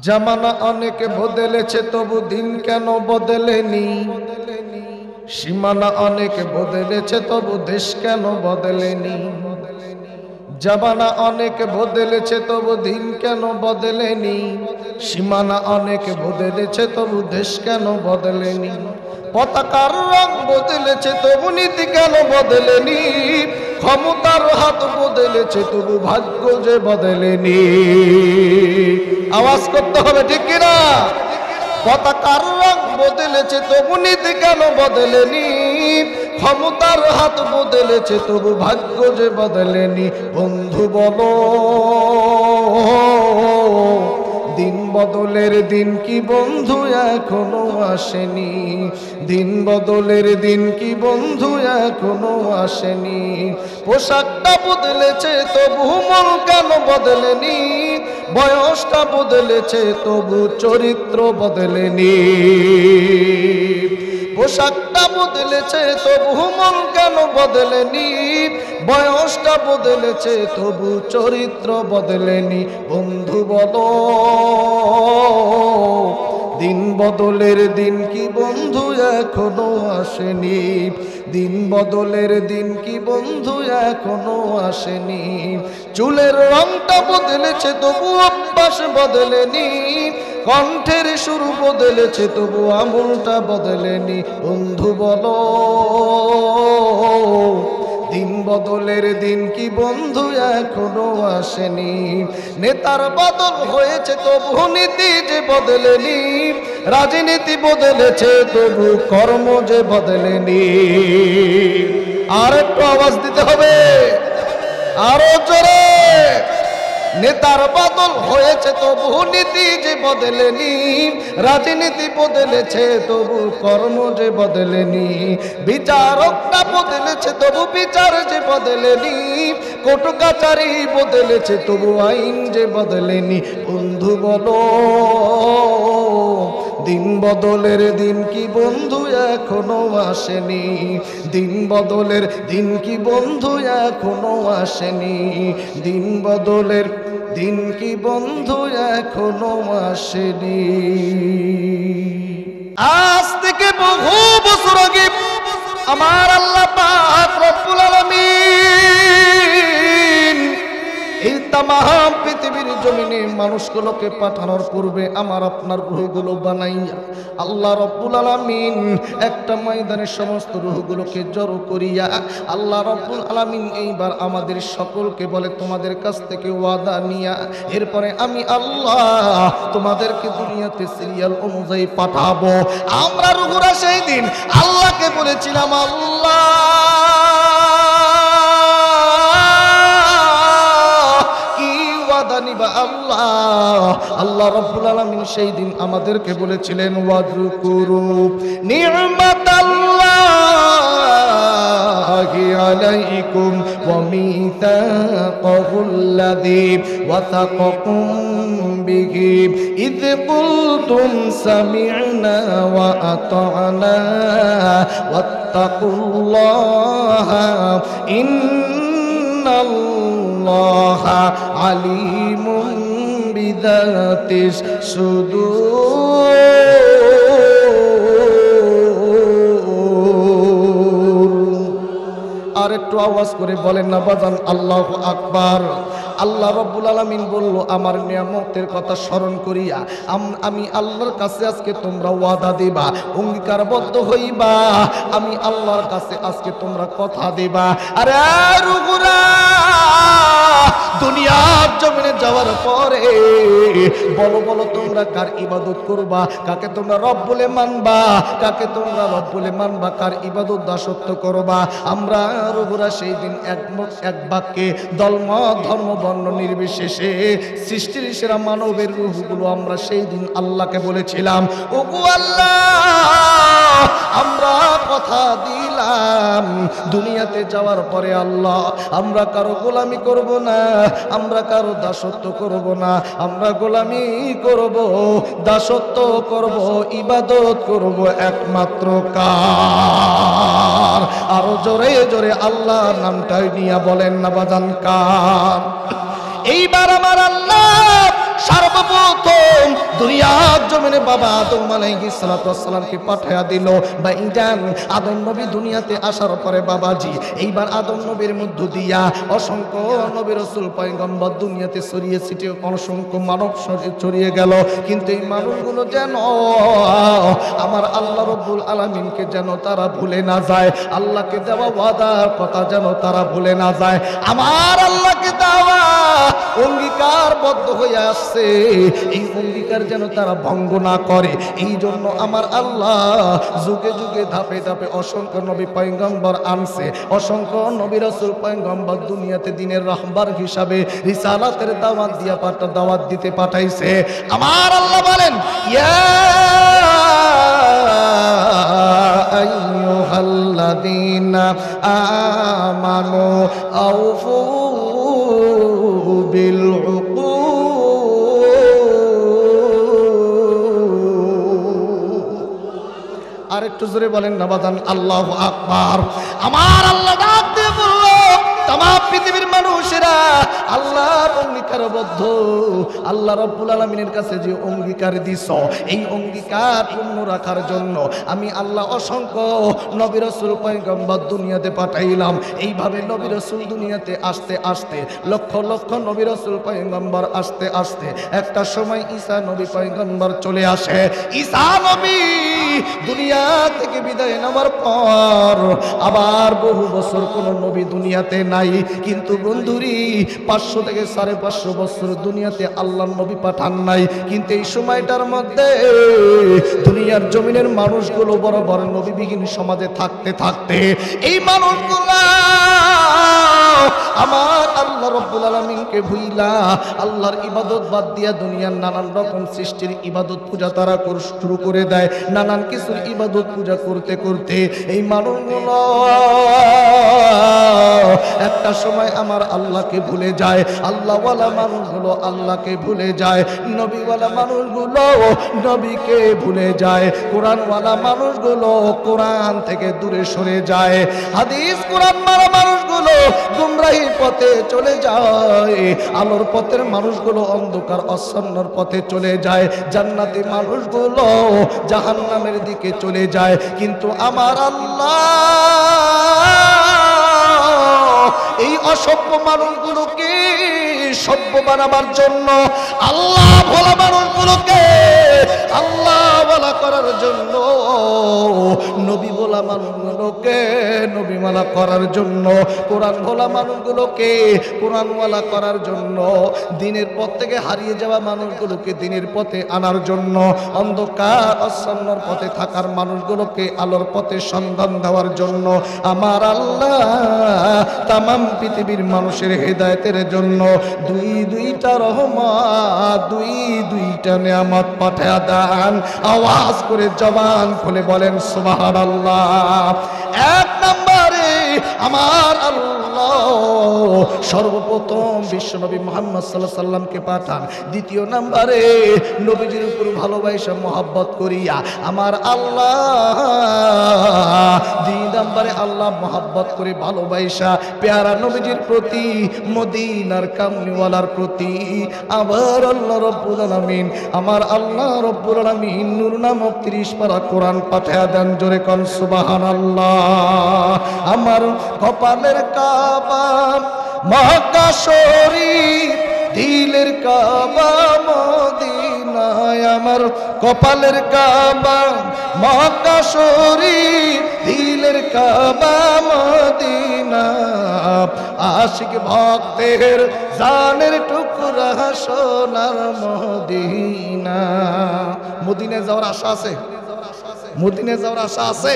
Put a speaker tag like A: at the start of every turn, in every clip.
A: জামানা অনেক বদলেছে তবু দিন কেন বদলেনি, সীমানা অনেক বদলেছে তবু দেশ কেন বদলেনি। জামানা অনেক বদলেছে তবু দিন কেন বদলেনি, সীমানা অনেক বদলেছে তবু দেশ কেন বদলেনি। পতাকার রং বদলেছে তবু নীতি কেন বদলেনি, ক্ষমতার হাত বদলেছে তবু ভাগ্য যে বদলেনি। আওয়াজ করতে হবে ঠিক কিনা? পতাকার রং বদলেছে তবু নীতি কেন বদলেনি, ক্ষমতার হাত বদলেছে তবু ভাগ্য যে বদলেনি। বন্ধু বলো দিন বদলের দিন কি বন্ধু এখনো আসেনি, দিন বদলের দিন কি বন্ধু এখনো আসেনি। পোশাকটা বদলেছে তবু মন কেন বদলেনি, বয়সটা বদলেছে তবু চরিত্র বদলেনি। পোশাকটা বদলেছে তবু মন কেন বদলেনি, বয়সটা বদলেছে তবু চরিত্র বদলেনি। বন্ধু বলো দিন বদলের দিন কি বন্ধু এখনো আসেনি, দিন বদলের দিন কি বন্ধু এখনো আসেনি। চুলের রংটা বদলেছে তবু অভ্যাস বদলেনি, কণ্ঠের সুর বদলেছে তবু আমলটা বদলেনি। বন্ধু বলো দিন বদলের দিন কি বন্ধু এখনো আসেনি। নেতার বদল হয়েছে তবু নীতি যে বদলেনি, রাজনীতি বদলেছে তবু কর্ম যে বদলেনি। আর একটু আওয়াজ দিতে হবে, আরো জোরে। নেতার বদল হয়েছে তবু নীতি যে বদলেনি, রাজনীতি বদলেছে তবু কর্ম যে বদলেনি। বিচারকটা বদলেছে তবু বিচার যে বদলেনি, কোর্ট কাচারি বদলেছে তবু আইন যে বদলেনি। বন্ধু বলো দিন বদলের দিন কি বন্ধু এখনো আসেনি, দিন বদলের দিন কি বন্ধু এখনো আসেনি, দিন বদলের দিন কি বন্ধু এখনো আসেনি। আজ থেকে বহু বছর আগে আমার আল্লাহ পাক রব্বুল আলামিন এই তামাম পৃথিবীর জমিনে মানুষগুলোকে পাঠানোর পূর্বে আমার আপনার রূহগুলো বানাইয়া আল্লাহ রব্বুল আলামিন একটা ময়দানে সমস্ত রূহগুলোকে জড়ো করিয়া আল্লাহ রব্বুল আলামিন এইবার আমাদের সকলকে বলে তোমাদের কাছ থেকে ওয়াদা নিয়া এরপরে আমি আল্লাহ তোমাদেরকে দুনিয়াতে সিরিয়াল অনুযায়ী পাঠাবো। আমরা রূহরা সেই দিন আল্লাহকে বলেছিলাম আল্লাহ আল্লাহ আল্লাহ রাব্বুল আলামিন সেই দিন আমাদেরকে বলেছিলেন ওয়াযকুরু নি'মাতাল্লাহি আলাইকুম ওয়া মিসাকাহুল্লাযী ওয়াসাকাকুম বিহি ইয কুলতুম সামি'না ওয়া আতা'না ওয়াত্তাকুল্লাহা ইন্নাল্লাহা আলিমুন বিযাতিস সুদূর। আর একটু আওয়াজ করে বলেন না বাজান আল্লাহু আকবার। আল্লাহ রাব্বুল আলামিন বলল আমার নিয়ামতের কথা স্মরণ করিয়া আমি আল্লাহর কাছে আজকে তোমরা ওয়াদা দিবা, অঙ্গীকারবদ্ধ হইবা, আমি আল্লাহর কাছে আজকে তোমরা কথা দিবা। আরে রুহুরা দুনিয়ার জমিনে যাওয়ার পরে বলো বলো তোমরা কার ইবাদত করবা, কাকে তোমরা রব বলে মানবা, কাকে তোমরা রব বলে মানবা, কার ইবাদত দাসত্ব করবা। আমরা রুহুরা সেই দিন এক বাক্যে দলমত ধর্ম বর্ণ নির্বিশেষে সৃষ্টির সেরা মানবের রূহগুলো আমরা সেই দিন আল্লাহকে বলেছিলাম ওগো আল্লাহ আমরা কথা দিলাম দুনিয়াতে যাওয়ার পরে আল্লাহ আমরা কারো গোলামি করব না, আমরা কারো দাসত্ব করব না, আমরা গোলামি করব, দাসত্ব করব, ইবাদত করব একমাত্র কার? আরো জোরে জোরে আল্লাহর নামটাই নিয়ে বলেন না বাজান কার? এইবার আমার আল্লাহ সার্বপ্রথম দুনিয়ার জমিনে বাবা আদম আলাইহিস সালাতু ওয়াস সালামকে পাঠিয়ে দিল। ভাইজান আদম নবী দুনিয়াতে আসার পরে বাবাজি এইবার আদম নবীর মধ্য দিয়া অসংখ্য নবী রাসূল পয়গম্বর দুনিয়াতে ছড়িয়ে ছিটিয়ে অসংখ্য মানব ছড়িয়ে গেল, কিন্তু এই মানুষগুলো যেন আমার আল্লাহ রাব্বুল আলামিনকে যেন তারা ভুলে না যায়, আল্লাহকে দেওয়া ওয়াদার কথা যেন তারা ভুলে না যায়। আমার আল্লাহকে দেওয়া অঙ্গীকারবদ্ধ হয়ে আসছে, এই অঙ্গীকার যেন তারা ভঙ্গ না করে। এই জন্য আমার আল্লাহ যুগে যুগে ধাপে ধাপে অসংখ্য নবী পয়গম্বর আনছে, অসংখ্য নবী রাসূল পয়গম্বর দুনিয়াতে দিনের রাহবার হিসাবে রিসালাতের দাওয়াত দিতে পাঠাইছে। আমার আল্লাহ বলেন ইয়া আইয়ুহাল্লাযীনা আমানু আউফু বিল উকুদ। আর একটু জোরে বলেন না বাজান আল্লাহু আকবার। আমার আল্লাহ ডাক দিয়ে বলল তাম পৃথিবীর মানুষেরা আল্লাহর অঙ্গীকারবদ্ধ, আল্লাহ রাব্বুল আলামিনের কাছে যে অঙ্গীকার দিছ এই অঙ্গীকার পূর্ণ রাখার জন্য আমি আল্লাহ অসংখ্য নবী রাসূল পয়গম্বর দুনিয়াতে পাঠাইলাম। এইভাবে নবী রাসূল দুনিয়াতে আসতে আসতে লক্ষ লক্ষ নবী রাসূল পয়গম্বর আসতে আসতে একটা সময় ঈসা নবী পয়গম্বর চলে আসে। ঈসা নবী দুনিয়া থেকে বিদায় নেওয়ার পর আবার বহু বছর কোন নবী দুনিয়াতে নাই, কিন্তু বন্ধুরি 500 থেকে 550 বছর দুনিয়াতে আল্লাহর নবী পাঠান নাই। কিন্তু এই সময়টার মধ্যে দুনিয়ার জমিনের মানুষগুলো বড় বড় নবীবিহীন সমাজে থাকতে থাকতে এই মানুষগুলো আমার আল্লাহ রাব্বুল আলামিনকে ভুইলা আল্লাহর ইবাদত বাদ দিয়া দুনিয়ার নানান রকম সৃষ্টির ইবাদত পূজা তারা শুরু করে দেয়। নানান কিছুর ইবাদত পূজা করতে করতে এই মানুষগুলো একটা সময় আমার আল্লাহকে ভুলে যায়। আল্লাহওয়ালা মানুষগুলো আল্লাহকে ভুলে যায়, নবীওয়ালা মানুষগুলো নবীকে ভুলে যায়, কোরআনওয়ালা মানুষগুলো কোরআন থেকে দূরে সরে যায়, হাদিস কোরআন মারা মানুষগুলো গুমরাহির পথে চলে যায়, আলোর পথের মানুষগুলো অন্ধকার অসন্নর পথে চলে যায়, জান্নাতি মানুষগুলো জাহান্নামের দিকে চলে যায়। কিন্তু আমার আল্লাহ এই অসভ্য মানুষগুলোকে সভ্য বানাবার জন্য, আল্লাহ ভোলা মানুষগুলোকে আল্লাহ বলা করার জন্য, নবী ভোলা মানুষগুলোকে নবীমালা করার জন্য, কোরআন ভোলা মানুষগুলোকে কোরআনওয়ালা করার জন্য, দিনের পথ থেকে হারিয়ে যাওয়া মানুষগুলোকে দিনের পথে আনার জন্য, অন্ধকার অসন্নর পথে থাকার মানুষগুলোকে আলোর পথে সন্ধান দেওয়ার জন্য আমার আল্লাহ তামাম পৃথিবীর মানুষের হেদায়েতের জন্য দুইটা রহমত দুইটা নিয়ামত পাঠিয়ে দেন। আওয়াজ করে জবান খুলে বলেন সুবহানাল্লাহ। এক নম্বরে আমার আল্লাহ সর্বপ্রথম বিশ্বনবী মুহাম্মদ সাল্লাল্লাহু আলাইহি সাল্লামকে পাঠান। দ্বিতীয় নম্বরে নবীজির উপর ভালোবাসা মহব্বত করিয়া আমার আল্লাহ, দুই নম্বরে আল্লাহ মহব্বত করে ভালোবাসা পেয়ারা নবীজির প্রতি, মদিনার কামলিওয়ালার প্রতি আবার আল্লাহ রাব্বুল আলামিন আমার আল্লাহ রাব্বুল আলামিন নূর নামক 30 পারা কোরআন পাঠিয়ে দেন। জোরে কোন সুবহানাল্লাহ। আমার কপালের কাবা মক্কা শরীফ, দিলের কাবা মদিনায়, আমার কপালের কাবা মক্কা শরীফ, দিলের কাবা মদিনা, আশিক ভক্তের জানের টুকরা সোনার মদিনা। মদিনায় যাওয়ার আশা আছে? মদিনায় যাওয়ার আশা আছে?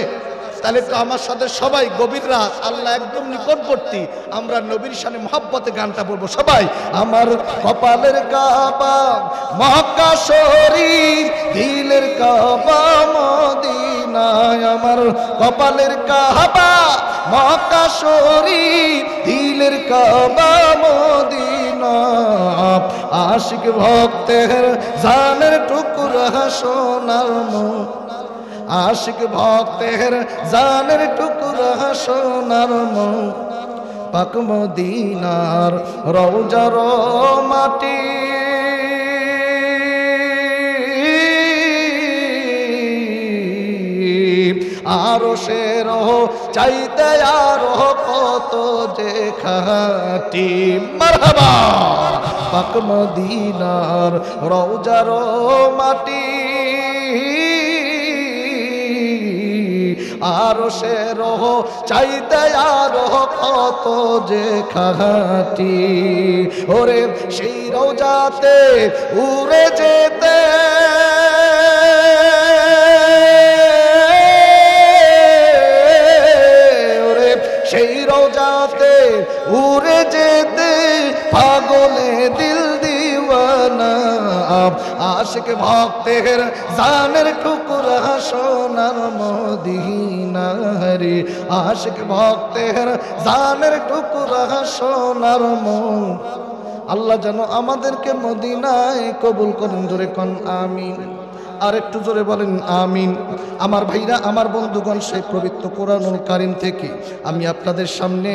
A: তাহলে তো আমার সাথে সবাই গভীর রাত আল্লাহ একদম নিকটবর্তী আমরা নবীর শানে মহব্বতে গানটা বলবো সবাই। আমার কপালের কাবা মক্কা শরীফ, দিলের কাবা মদিনায়, আমার কপালের কাবা মক্কা শরীফ, দিলের কাবা মদিনা, আশিক ভক্তের জানের টুকরা সোনার মদিনা, আশিক ভক্তের জানের টুকরা সোনার পাক মদিনার রওজার মাটি, আরশের চাইতে আরো কত যে খাটি। মারহাবা পাক মদিনার রওজার মাটি, আরশের চাইতে আরো কত যে খাটি। ওরে সেই রওজাতে উড়ে যেতে সেই রওজাতে উড়ে যেতে পাগলে দিল দিওয়ানা। আশিক ভক্তের জানের টুকরা সোনার মদিনা রে, আশিক ভক্তের জানের টুকরা সোনার মদিনা। আল্লাহ যেন আমাদেরকে মদিনায় কবুল করেন। জোরে কোন আমিন। আর একটু জোরে বলেন আমিন। আমার ভাইরা, আমার বন্ধুগণ, সেই পবিত্র কোরআনুল কারীম থেকে আমি আপনাদের সামনে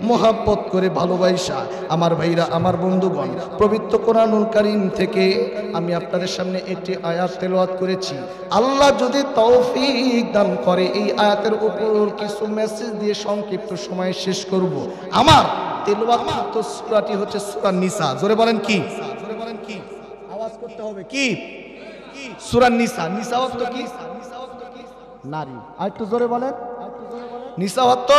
A: মোহাব্বত করে ভালোবাসা, আমার ভাইরা, আমার বন্ধুগণ, পবিত্র কোরআনুল কারীম থেকে আমি আপনাদের সামনে একটি আয়াত তেলাওয়াত করেছি। আল্লাহ যদি তৌফিক দান করে এই আয়াতের উপর কিছু মেসেজ দিয়ে সংক্ষিপ্ত সময় শেষ করব। আমার তেলাওয়াত সূরাটি হচ্ছে সূরা নিসা। জোরে বলেন কি? জোরে বলেন কি? আওয়াজ করতে হবে কি? সূরা নিসা। নিসা অর্থ কি? নারী। আর একটু জোরে বলেন। নিসা অর্থ,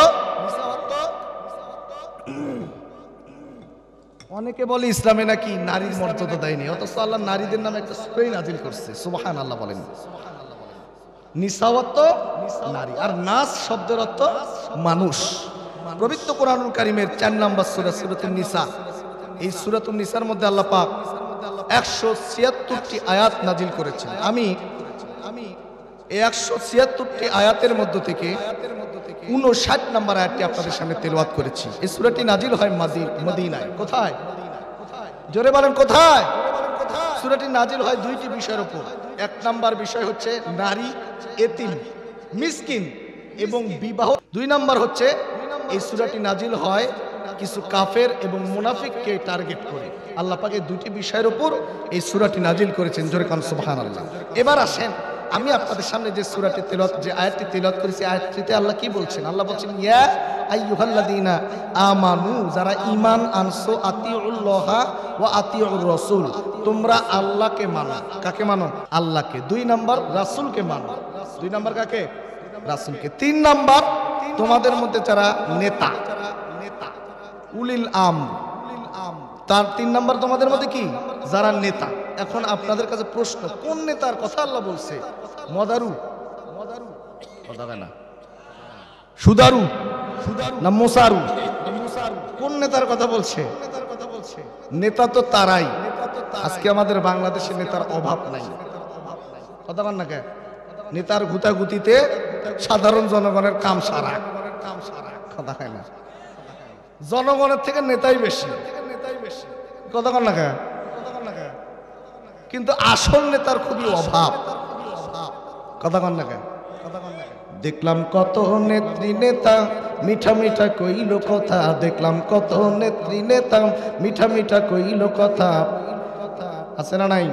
A: অনেকে বলে ইসলামে নাকি নারীর মর্যাদা দেয়নি, অথচ আল্লাহ নারীদের নামে একটা সূরাই নাজিল করছে। সুবহানাল্লাহ বলেন। নিসা অর্থ নারী, আর নাস শব্দের অর্থ মানুষ। পবিত্র কোরআনুল কারীমের ৪ নম্বর সূরা সূরাতুন নিসা। এই সূরাতুন নিসার মধ্যে আল্লাহ পাক ১৭৬টি আয়াত নাজিল করেছেন। আমি এই ১৭৬টি আয়াতের মধ্য থেকে ৫৯ নম্বর আয়াতটি আপনাদের সামনে তেলাওয়াত করেছি। এই সূরাটি নাজিল হয় মদিনায়। কোথায়? জোরে বলেন কোথায়? সূরাটি নাজিল হয় দুইটি বিষয়ের উপর। ১ নম্বর বিষয় হচ্ছে নারী, এতিম, মিসকিন এবং বিবাহ। ২ নম্বর হচ্ছে এই সূরাটি নাজিল হয় কিছু কাফের এবং মুনাফিককে টার্গেট করে। আল্লাহ পাক এই দুটি বিষয়ের উপর এই সূরাটি নাজিল করেছেন। জোরে কান সুবহানাল্লাহ। এবার আসেন, আমি আপনাদের সামনে যে সূরাটি তেলাওয়াত, যে আয়াতটি তেলাওয়াত করেছি, আয়াতটিতে আল্লাহ কি বলছেন? আল্লাহ বলছেন, ইয়া আইয়ুহাল্লাযীনা আমানু, যারা ঈমান আনছো, আতিউল্লাহ ওয়া আতিউর রাসূল, তোমরা আল্লাহকে মানো। কাকে মানো? আল্লাহকে। ২ নাম্বার রাসূলকে মানো। ২ নাম্বার কাকে? রাসূলকে। ৩ নাম্বার তোমাদের মধ্যে যারা নেতা, উলিল আমর, তার ৩ নাম্বার তোমাদের মধ্যে কি? যারা নেতা। এখন আপনাদের কাছে প্রশ্ন, কোন নেতার কথা আল্লাহ বলছে? মদারু, কথা না, সুদারু না মোসারু? কোন নেতার কথা বলছে? নেতা তো তারাই। আজকে আমাদের বাংলাদেশে নেতার অভাব নাই। কথা বল না কে? নেতার গুতাগুতিতে সাধারণ জনগণের কাম সারা। কথা হয় না, জনগণের থেকে নেতাই বেশি। কথা কন না কে? কিন্তু আসল নেতার খুবই অভাব। কথা কন না কে? দেখলাম কত নেত্রী নেতা মিঠা মিঠা কইল কথা, দেখলাম কত নেত্রী নেতা মিঠা মিঠা কইল কথা। আছে না নাই?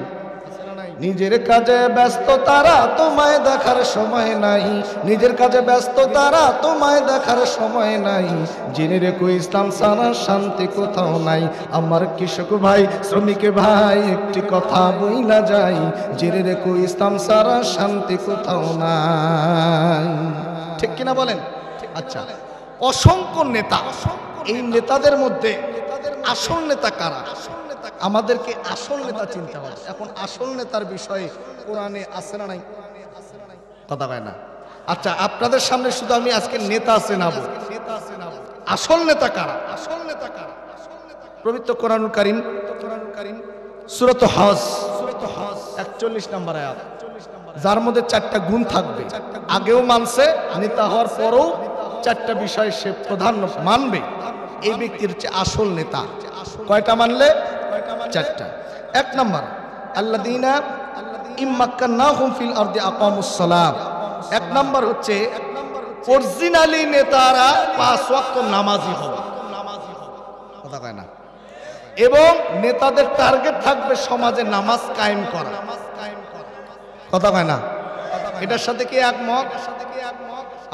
A: নিজের কাজে ব্যস্ত তারা, তোমায় দেখার সময় নাই। নিজের কাজে ব্যস্ত তারা, তোমায় দেখার সময় নাই। জেনে রেখো ইসলাম ছাড়া শান্তি কোথাও নাই। আমার কৃষক ভাই, শ্রমিক ভাই, একটি কথা বইলা যাই, জেনে রেখো ইসলাম ছাড়া শান্তি কোথাও নাই। ঠিক কিনা বলেন? আচ্ছা, অসংখ্য নেতা, এই নেতাদের মধ্যে আসল নেতা কারা? আমাদেরকে আসল নেতা চিনতে হবে। এখন আসল নেতার বিষয়ে কোরআনে আছে না নাই? কথা কয় না। আচ্ছা, আপনাদের সামনে শুধু আমি আজকে নেতা চেনাবো। আসল নেতা কারা? পবিত্র কোরআনুল কারীম সূরাত হজ ৪১ নম্বর আয়াত, যার মধ্যে 4টা গুণ থাকবে। আগেও মানছে, নেতা হওয়ার পরও 4টা বিষয় সে প্রধান মানবে। এই ব্যক্তির হচ্ছে আসল নেতা। কয়টা মানলে? 4টা। 1 নম্বর, আল্লাযীনা ইম্মাক্কান্নাহুম ফিল আরদি আকামুস সালাত। 1 নম্বর হচ্ছে অরিজিনালি নেতারা 5 ওয়াক্ত নামাজি হওয়া। কথা কয় না। এবং নেতাদের টার্গেট থাকবে সমাজে নামাজ কায়েম করা। কথা কয় না। এটার সাথে কি একমত?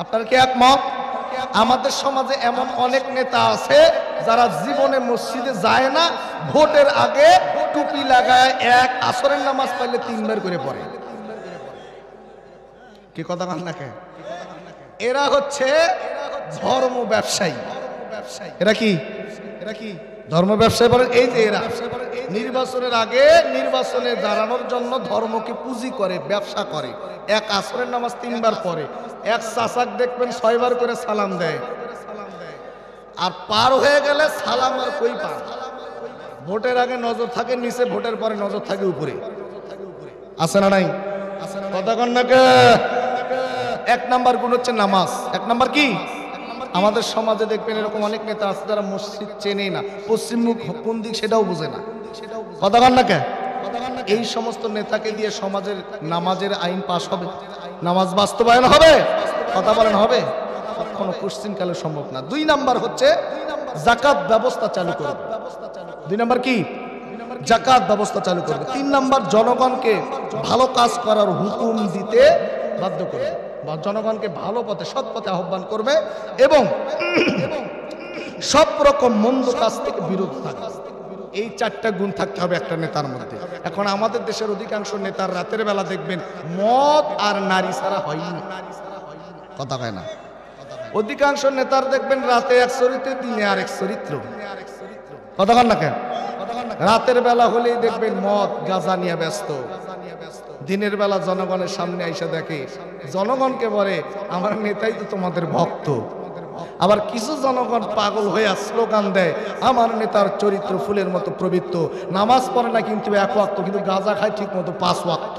A: আপনারা কি একমত? আমাদের সমাজে এমন অনেক নেতা আছে যারা জীবনে মসজিদে যায় না, ভোটের আগে টুপি লাগায় এক আসরের নামাজ পাইলে 3 বার করে পড়ে। কি কথা বলেন না কে? এরা হচ্ছে ধর্ম ব্যবসায়ী। এরা কি ধর্ম ব্যবসায়ী বলেন? এই যে এরা নির্বাচনের আগে নির্বাচনে দাঁড়ানোর জন্য ধর্মকে পুঁজি করে, ব্যবসা করে। এক আসরের নামাজ 3 বার পড়ে, এক চাচাক দেখবেন 6 বার করে সালাম দেয়, আর পার হয়ে গেলে সালাম আর কই পান। ভোটের আগে নজর থাকে নিচে, ভোটের পরে নজর থাকে উপরে। আছে না নাই? কথা কন না কে? 1 নাম্বার গুণ হচ্ছে নামাজ। 1 নাম্বার কি? আমাদের সমাজে দেখবেন এরকম অনেক নেতা আছে যারা মসজিদ চেনে না, পশ্চিমমুখ কোন দিক সেটাও বুঝে না। কথা কন না কে? এই সমস্ত নেতাকে দিয়ে সমাজের নামাজের আইন পাস হবে? নামাজ বাস্তবায়ন হবে? কথা বলেন হবে? কখনো কোশ্চিনকালে সম্ভব না। 2 নাম্বার হচ্ছে যাকাত ব্যবস্থা চালু করবে। 2 নাম্বার কি? যাকাত ব্যবস্থা চালু করবে। 3 নাম্বার জনগণকে ভালো কাজ করার হুকুম দিতে বাধ্য করবে, বা জনগণকে ভালো পথে, সৎ পথে আহ্বান করবে এবং সব রকম মন্দ কাজ থেকে বিরত থাকবে। এই 4টা গুণ থাকতে হবে একটা নেতার মধ্যে। এখন আমাদের দেশের অধিকাংশ নেতার রাতের বেলা দেখবেন মদ আর নারী ছাড়া হয়নি। কথা কয় না? অধিকাংশ নেতার দেখবেন রাতে এক চরিত্র, দিনে আরেক চরিত্র। কথা কন না কেন? রাতের বেলা হলেই দেখবেন মদ গাঁজা নিয়ে ব্যস্ত, দিনের বেলা জনগণের সামনে আইসা দেখে, জনগণকে বলে আমার নেতাই তো তোমাদের ভক্ত। আবার কিছু জনগণ পাগল হয়ে স্লোগান দেয় আমার নেতার চরিত্র ফুলের মতো পবিত্র, নামাজ পড়ে না কিন্তু 1 ওয়াক্ত, কিন্তু গাঁজা খায় ঠিক মতো 5 ওয়াক্ত।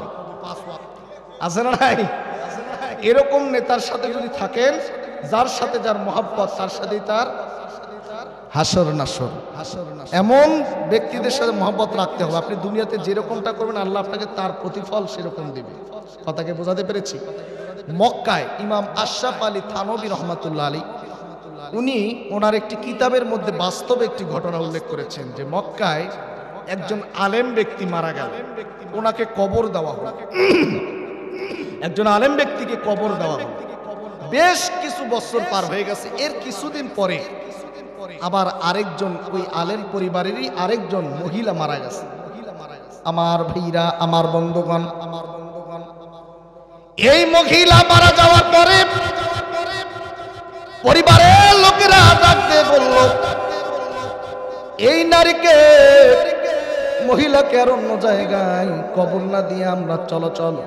A: আছে না নাই? এরকম নেতার সাথে যদি থাকেন, যার সাথে যার মহব্বত, তার সাথেই তার হাসর নাসর। এমন ব্যক্তিদের সাথে মহব্বত রাখতে হবে। আপনি দুনিয়াতে যেরকমটা করবেন আল্লাহ আপনাকে তার প্রতিফল সেরকম দিবে। কথাকে বোঝাতে পেরেছি? মক্কায় ইমাম আশরাফ আলী থানবী রহমাতুল্লাহ আলী, উনি ওনার একটি কিতাবের মধ্যে বাস্তব একটি ঘটনা উল্লেখ করেছেন যে মক্কায় একজন আলেম ব্যক্তি মারা গেল, ওনাকে কবর দেওয়া হলো। একজন আলেম ব্যক্তিকে কবর দেওয়া হলো। বেশ কিছু বছর পার হয়ে গেছে। এর কিছুদিন পরে আবার আরেকজন, ওই আলেম পরিবারেরই আরেকজন মহিলা মারা গেছে। আমার ভাইরা, আমার বন্ধুগণ, এই মহিলা মারা যাওয়ার পরে পরিবারের লোকেরা ডাক দিয়ে বলল এই নারীকে, মহিলাকে আর অন্য জায়গায় কবর না দিয়ে আমরা চলো চলো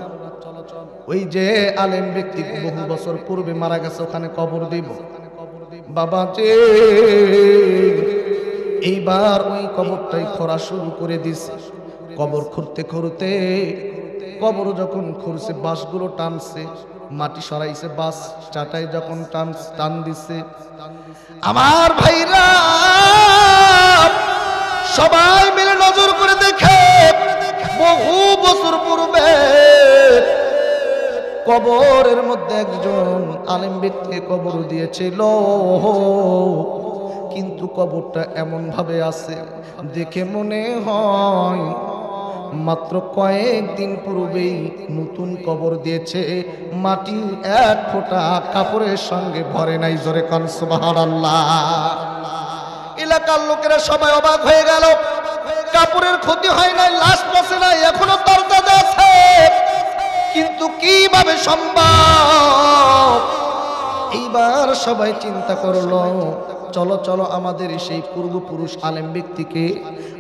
A: ওই যে আলেম ব্যক্তি বহু বছর পূর্বে মারা গেছে ওখানে কবর দিব। বাবা যে এইবার ওই কবরটাই খোঁড়া শুরু করে দিছে। কবর খুঁড়তে খুঁড়তে কবর যখন খুঁড়ছে, বাঁশগুলো টানছে, মাটি সরাইছে, বাঁশ চাটাই যখন টান দিছে, আমার ভাইরা সবাই মিলে নজর করে দেখে বহু বছর পূর্বে কবরের মধ্যে একজন আলেম ব্যক্তি কবর দিয়েছিল, কিন্তু কবরটা এমন ভাবে আছে দেখে মনে হয় মাত্র কয়েকদিন পূর্বেই নতুন কবর দিয়েছে, মাটি 1 ফোঁটা কাপড়ের সঙ্গে ভরে নাই। জোরে কান সুবহানাল্লাহ। এলাকার লোকেরা সবাই অবাক হয়ে গেল। কাপড়ের ক্ষতি হয় নাই, লাশ পচে নাই, এখনো তরতাজা আছে, কিন্তু কিভাবে সম্ভব? এইবার সবাই চিন্তা করলো চলো চলো আমাদের সেই পূর্বপুরুষ আলেম ব্যক্তিকে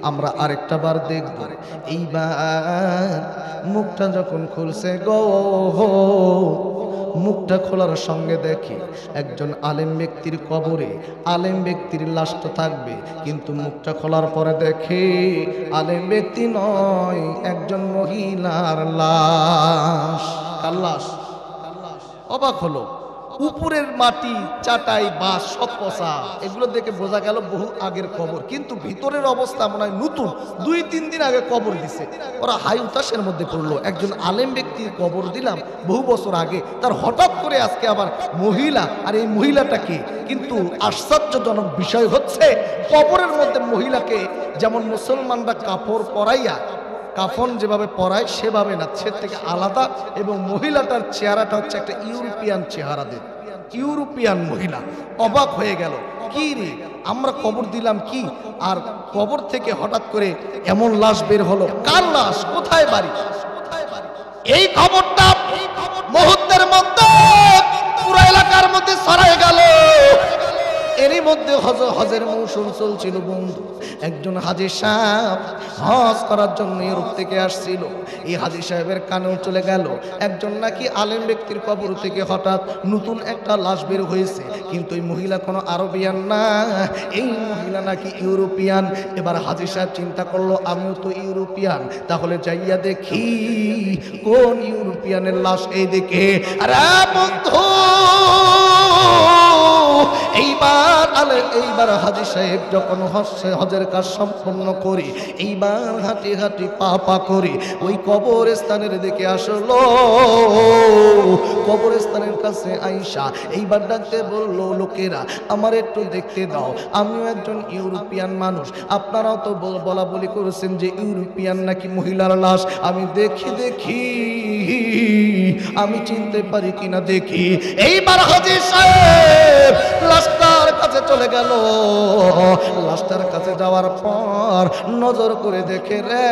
A: আমরা আরেকটা বার দেখব। এইবার মুখটা যখন খুলছে গো, মুখটা খোলার সঙ্গে দেখি একজন আলেম ব্যক্তির কবরে আলেম ব্যক্তির লাশটা থাকবে, কিন্তু মুখটা খোলার পরে দেখে আলেম ব্যক্তি নয়, একজন মহিলার লাশ। কার লাশ? অবাক হলো। উপরের মাটি, চাটাই, বাঁশ সব পচা, এগুলো দেখে বোঝা গেল বহু আগের কবর, কিন্তু ভিতরের অবস্থা মনে হয় নতুন, 2-3 দিন আগে কবর দিছে। ওরা হাই উতাসের মধ্যে পড়লো, একজন আলেম ব্যক্তির কবর দিলাম বহু বছর আগে, তার হঠাৎ করে আজকে আবার মহিলা, আর এই মহিলাটা কে? কিন্তু আশ্চর্যজনক বিষয় হচ্ছে কবরের মধ্যে মহিলাকে যেমন মুসলমানরা কাপড় পরাইয়া, কাফন যেভাবে পরায় সেভাবে না, সে থেকে আলাদা, এবং মহিলাটার চেহারাটা হচ্ছে একটা ইউরোপিয়ান চেহারা দেয়। ইউরোপিয়ান মহিলা অবাক হয়ে গেল, কি রে আমরা কবর দিলাম কি, আর কবর থেকে হঠাৎ করে এমন লাশ বের হলো, কার লাশ, কোথায় বাড়ি? এই খবরটা মুহূর্তের মধ্যে পুরো এলাকার মধ্যে ছড়ায় গেল। এরই মধ্যে হজের মৌসুম চলছিল বন্ধু। একজন হাজী সাহেব হজ করার জন্য ইউরোপ থেকে আসছিল। এই হাজী সাহেবের কানেও চলে গেল একজন নাকি আলেম ব্যক্তির কবর থেকে হঠাৎ নতুন একটা লাশ বের হয়েছে, কিন্তু এই মহিলা কোনো আরবিয়ান না, এই মহিলা নাকি ইউরোপিয়ান। এবার হাজী সাহেব চিন্তা করলো আমিও তো ইউরোপিয়ান, তাহলে যাইয়া দেখি কোন ইউরোপিয়ানের লাশ। এই দেখে আরে বন্ধু এইবার হাজী সাহেব যখন হজের কাজ সম্পন্ন করে এইবার হাঁটি হাঁটি পা পা করে ওই কবরস্থানের দিকে আসলো। কবরস্থানের কাছে আইসা এইবার ডাকতে বললো, লোকেরা আমার একটু দেখতে দাও, আমিও একজন ইউরোপিয়ান মানুষ, আপনারাও তো বলা বলি করেছেন যে ইউরোপিয়ান নাকি মহিলার লাশ, আমি দেখি আমি চিনতে পারি কিনা দেখি। এইবার হাজী সাহেব লাশটার কাছে চলে গেল। লাশটার কাছে যাওয়ার পর নজর করে দেখে রে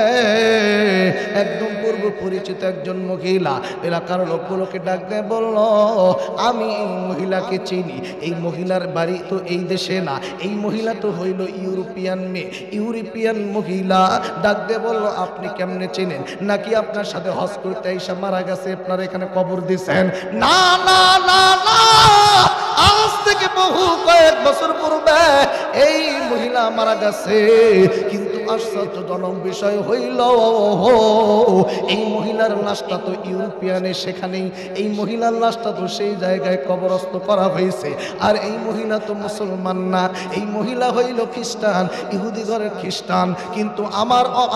A: একদম পূর্ব পরিচিত একজন মহিলা। এলাকার লোকগুলোকে ডাক দিয়ে বলল, আমি এই মহিলাকে চিনি, এই মহিলার বাড়ি তো এই দেশে না, এই মহিলা তো হইল ইউরোপিয়ান মেয়ে, ইউরোপিয়ান মহিলা। ডাক দিয়ে বলল, আপনি কেমনে চেনেন? নাকি আপনার সাথে হজ করতে এসে মারা গেছে, আপনার এখানে কবর দিছেন? না না না না, আজ থেকে বহু কয়েক বছর পূর্বে এই মহিলা মারা গেছে, কিন্তু আশ্চর্যজনক বিষয় হইল এই মহিলার লাশটা তো ইউরোপিয়ানে, সেখানেই এই মহিলার লাশটা তো সেই জায়গায় কবরস্থ করা হয়েছে। আর এই মহিলা তো মুসলমান না, এই মহিলা হইল খ্রিস্টান, ইহুদি ঘরের খ্রিস্টান। কিন্তু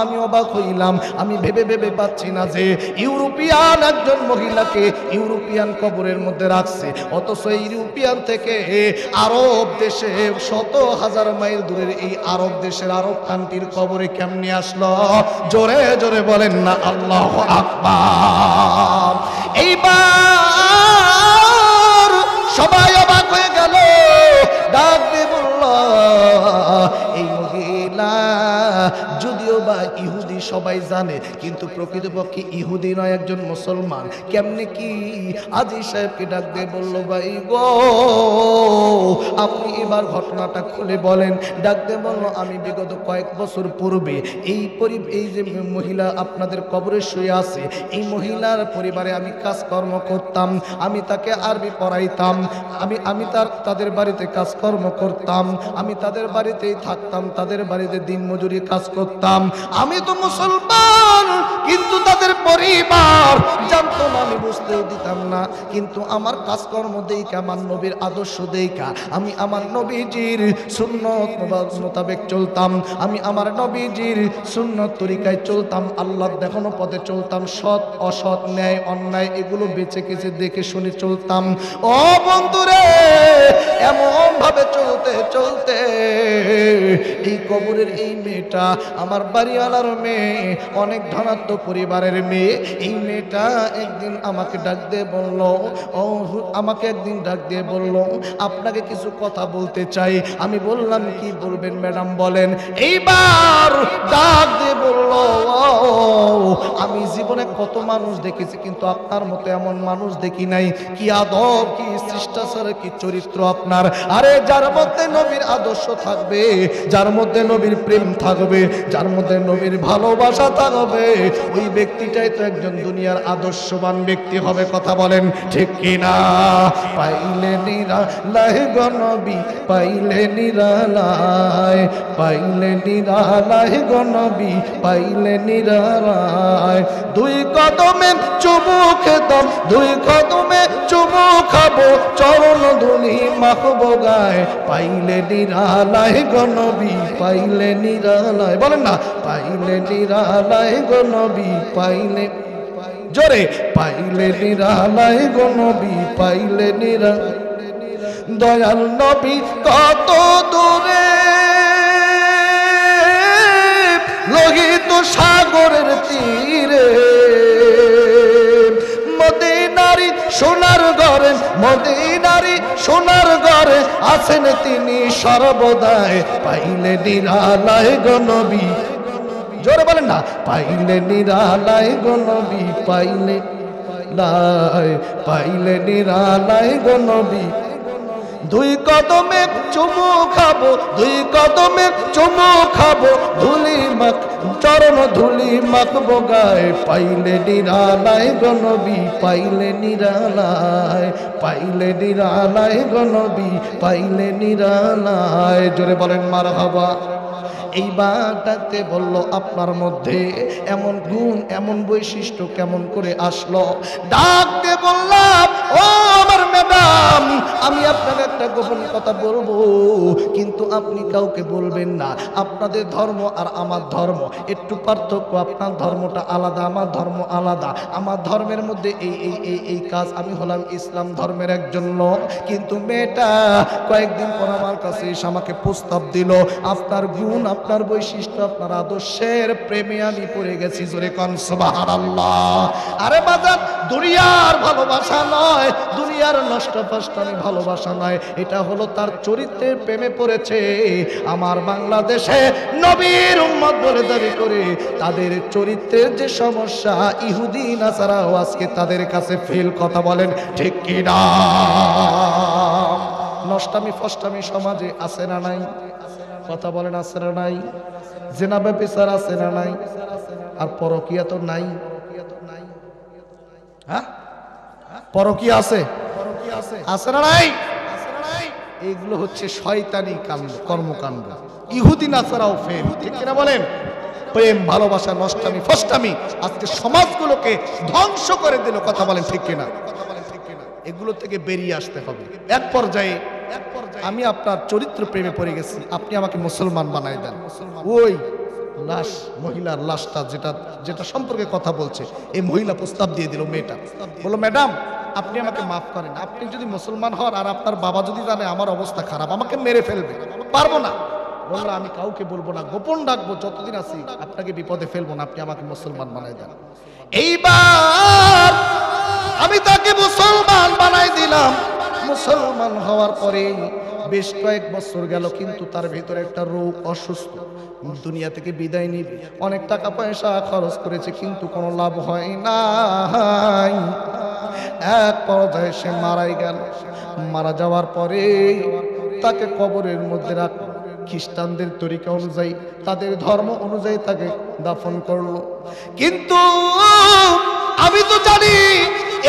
A: আমি অবাক হইলাম, আমি ভেবে পাচ্ছি না যে ইউরোপিয়ান একজন মহিলাকে ইউরোপিয়ান কবরের মধ্যে রাখছে, অথচ ইউরোপিয়ান থেকে আরব দেশে শত হাজার মাইল দূরের এই আরব দেশের আরব কান্ট্রির কবরে কেমনে আসলো? জোরে জোরে বলেন না আল্লাহু আকবার। এইবার সবাই অবাক হয়ে গেল, ডাক দিয়ে বলল, এই মহিলা যদিও বা ইহুদি সবাই জানে, কিন্তু প্রকৃতপক্ষে ইহুদি নয়, একজন মুসলমান। কেমনে কি? হাজী সাহেবকে ডাক দিয়ে বলল, ভাই গো আপনি এবার ঘটনাটা খুলে বলেন। ডাক দিয়ে বলল, আমি বিগত কয়েক বছর পূর্বে এই যে মহিলা আপনাদের কবরে শুয়ে আছে, এই মহিলার পরিবারে আমি কাজকর্ম করতাম, আমি তাকে আরবি পড়াইতাম, আমি তাদের বাড়িতে কাজকর্ম করতাম, আমি তাদের বাড়িতেই থাকতাম, তাদের বাড়িতে দিন মজুরি কাজ করতাম। আমি তো মুসলমান, কিন্তু তাদের পরিবার জানতো না, আমি বুঝতেও দিতাম না। কিন্তু আমার কাজকর্ম দেইকা, আমার নবীর আদর্শ দেইকা, আমি আমার নবীজির সুন্নত মোতাবেক চলতাম, আমি আমার নবীজির সুন্নত তরিকায় চলতাম, আল্লাহর দেখানো পথে চলতাম, সৎ অসৎ ন্যায় অন্যায় এগুলো বেঁচে কেছে দেখে শুনে চলতাম। ও বন্ধুরে, এমন ভাবে চলতে চলতে এই কবরের এই মেয়েটা আমার বাড়িওয়ালার মেয়ে, অনেক ধনাত্ম পরিবারের মেয়ে, এই মেয়েটা একদিন আমাকে ডাক দিয়ে বলল, আপনাকে কিছু কথা বলতে চাই। আমি বললাম, কি বলবেন ম্যাডাম বলেন। এইবার ডাক দিয়ে বলল, আমি জীবনে কত মানুষ দেখেছি, কিন্তু আপনার মতো এমন মানুষ দেখি নাই। কি আদব, কি শিষ্টাচার, কি চরিত্র আপনার। আরে যার মধ্যে নবীর আদর্শ থাকবে, যার মধ্যে নবীর প্রেম থাকবে, যার মধ্যে নবীর ভালোবাসা থাকবে, ওই ব্যক্তিটাই তো একজন দুনিয়ার আদর্শবান ব্যক্তি হবে। কথা বলেন ঠিক কিনা? পাইলে নিরালায় গো নবী, পাইলে নিরালায়, পাইলে নিরালায় গো নবী, পাইলে নিরালায়। দুই কদমে চুমু খেতাম, দুই কদমে চুমু খাবো, চরণ ধুলি মাখবো গায়, পাইলে নিরালায় গো নবী, পাইলে নিরালায়। বলেন না, পাইলে নিরালায় গো নবী, পাইলে, জোরে, পাইলে নিরালায় গো নবী, পাইলে নিরালায়। দয়াল নবী কত দূরে, লোহিত সাগরের তীরে, মদিনারি সোনার ঘরে, মদিনারি সোনার ঘরে আছেন তিনি সর্বদাই, পাইলে নিরালায় গো নবী, জোরে বলেন না, পাইলে নিরালায় গো নবী, পাইলে পাইলে নিরালায় গো নবী। দুই কদমে চুমু খাবো, দুই কদমে চুমু খাবো, ধুলি মাখ চরণ ধুলি মাখবো গায়ে, পাইলে নিরালায় গো নবী, পাইলে নিরালায়, পাইলে নিরালায় গো নবী, পাইলে নিরালায়। জোরে বলেন মারহাবা। এইবার ডাকতে বলল, আপনার মধ্যে এমন গুণ এমন বৈশিষ্ট্য কেমন করে আসলো? ডাকতে বললাম, ও আমার ম্যাডাম, আমি আপনাকে একটা গোপন কথা বলবো, কিন্তু আপনি কাউকে বলবেন না। আপনাদের ধর্ম আর আমার ধর্ম একটু পার্থক্য, আপনার ধর্মটা আলাদা, আমার ধর্ম আলাদা। আমার ধর্মের মধ্যে এই কাজ, আমি হলাম ইসলাম ধর্মের একজন লোক, কিন্তু মেয়েটা কয়েকদিন পর আমার কাছে এসে আমাকে প্রস্তাব দিল, আপনার গুণ আপনার বৈশিষ্ট্য আপনার আদর্শের প্রেমে আমি পড়ে গেছি। জোরে কোন সুবহানাল্লাহ। আরে বাজার, দুনিয়ার ভালোবাসা নয়, দুনিয়ার নষ্ট ফষ্ট আমি ভালোবাসা নয়, এটা হলো তার চরিত্রের প্রেমে পড়েছে। আমার বাংলাদেশে নবীর উম্মত বলে দাবি করে তাদের চরিত্রের যে সমস্যা, ইহুদি নাসারাও আজকে তাদের কাছে ফেল। কথা বলেন ঠিক কি না? নষ্টামি ফষ্টামি সমাজে আছে না নাই? কথা বলেন আছে না নাই? জেনা ব্যভিচার আছে না নাই? আর পরকিয়া তো নাই। হ্যাঁ, পরকিয়া আছে, আছে না নাই? এইগুলো হচ্ছে শয়তানি কাণ্ড, কর্মকাণ্ড। ইহুদি নাসারাও ফেল। ঠিক কিনা বলেন? প্রেম ভালোবাসা নষ্টামি ফষ্টামি আজকে সমাজগুলোকে ধ্বংস করে দিল। কথা বলেন ঠিক কিনা? এগুলো থেকে বেরিয়ে আসতে হবে। এক পর্যায়ে আমি আপনার চরিত্র প্রেমে পড়ে গেছি, আপনি আমাকে মুসলমান বানাই দেন। ওই লাশ, মহিলার লাশটা যেটা সম্পর্কে কথা বলছে, এই মহিলা প্রস্তাব দিয়ে দিল। মেয়েটা বলল, ম্যাডাম আপনি আমাকে মাফ করেন, আপনি যদি মুসলমান হন আর আপনার বাবা যদি জানে আমার অবস্থা খারাপ, আমাকে মেরে ফেলবে, পারবো না। বললো, আমি কাউকে বলবো না, গোপন রাখবো, যতদিন আছি আপনাকে বিপদে ফেলবো না, আপনি আমাকে মুসলমান বানাই দেন। এইবার আমি তাকে মুসলমান বানাই দিলাম। মুসলমান হওয়ার পরে বেশ কয়েক বছর গেল, কিন্তু তার ভিতরে একটা রোগ, অসুস্থ, দুনিয়া থেকে বিদায় নিবে, অনেক টাকা পয়সা খরচ করেছে, কিন্তু কোনো লাভ হয় না। এক পর্যায়ে সে মারাই গেল। মারা যাওয়ার পরে তাকে কবরের মধ্যে রাখ, খ্রিস্টানদের তরিকা অনুযায়ী, তাদের ধর্ম অনুযায়ী তাকে দাফন করলো। কিন্তু আমি তো জানি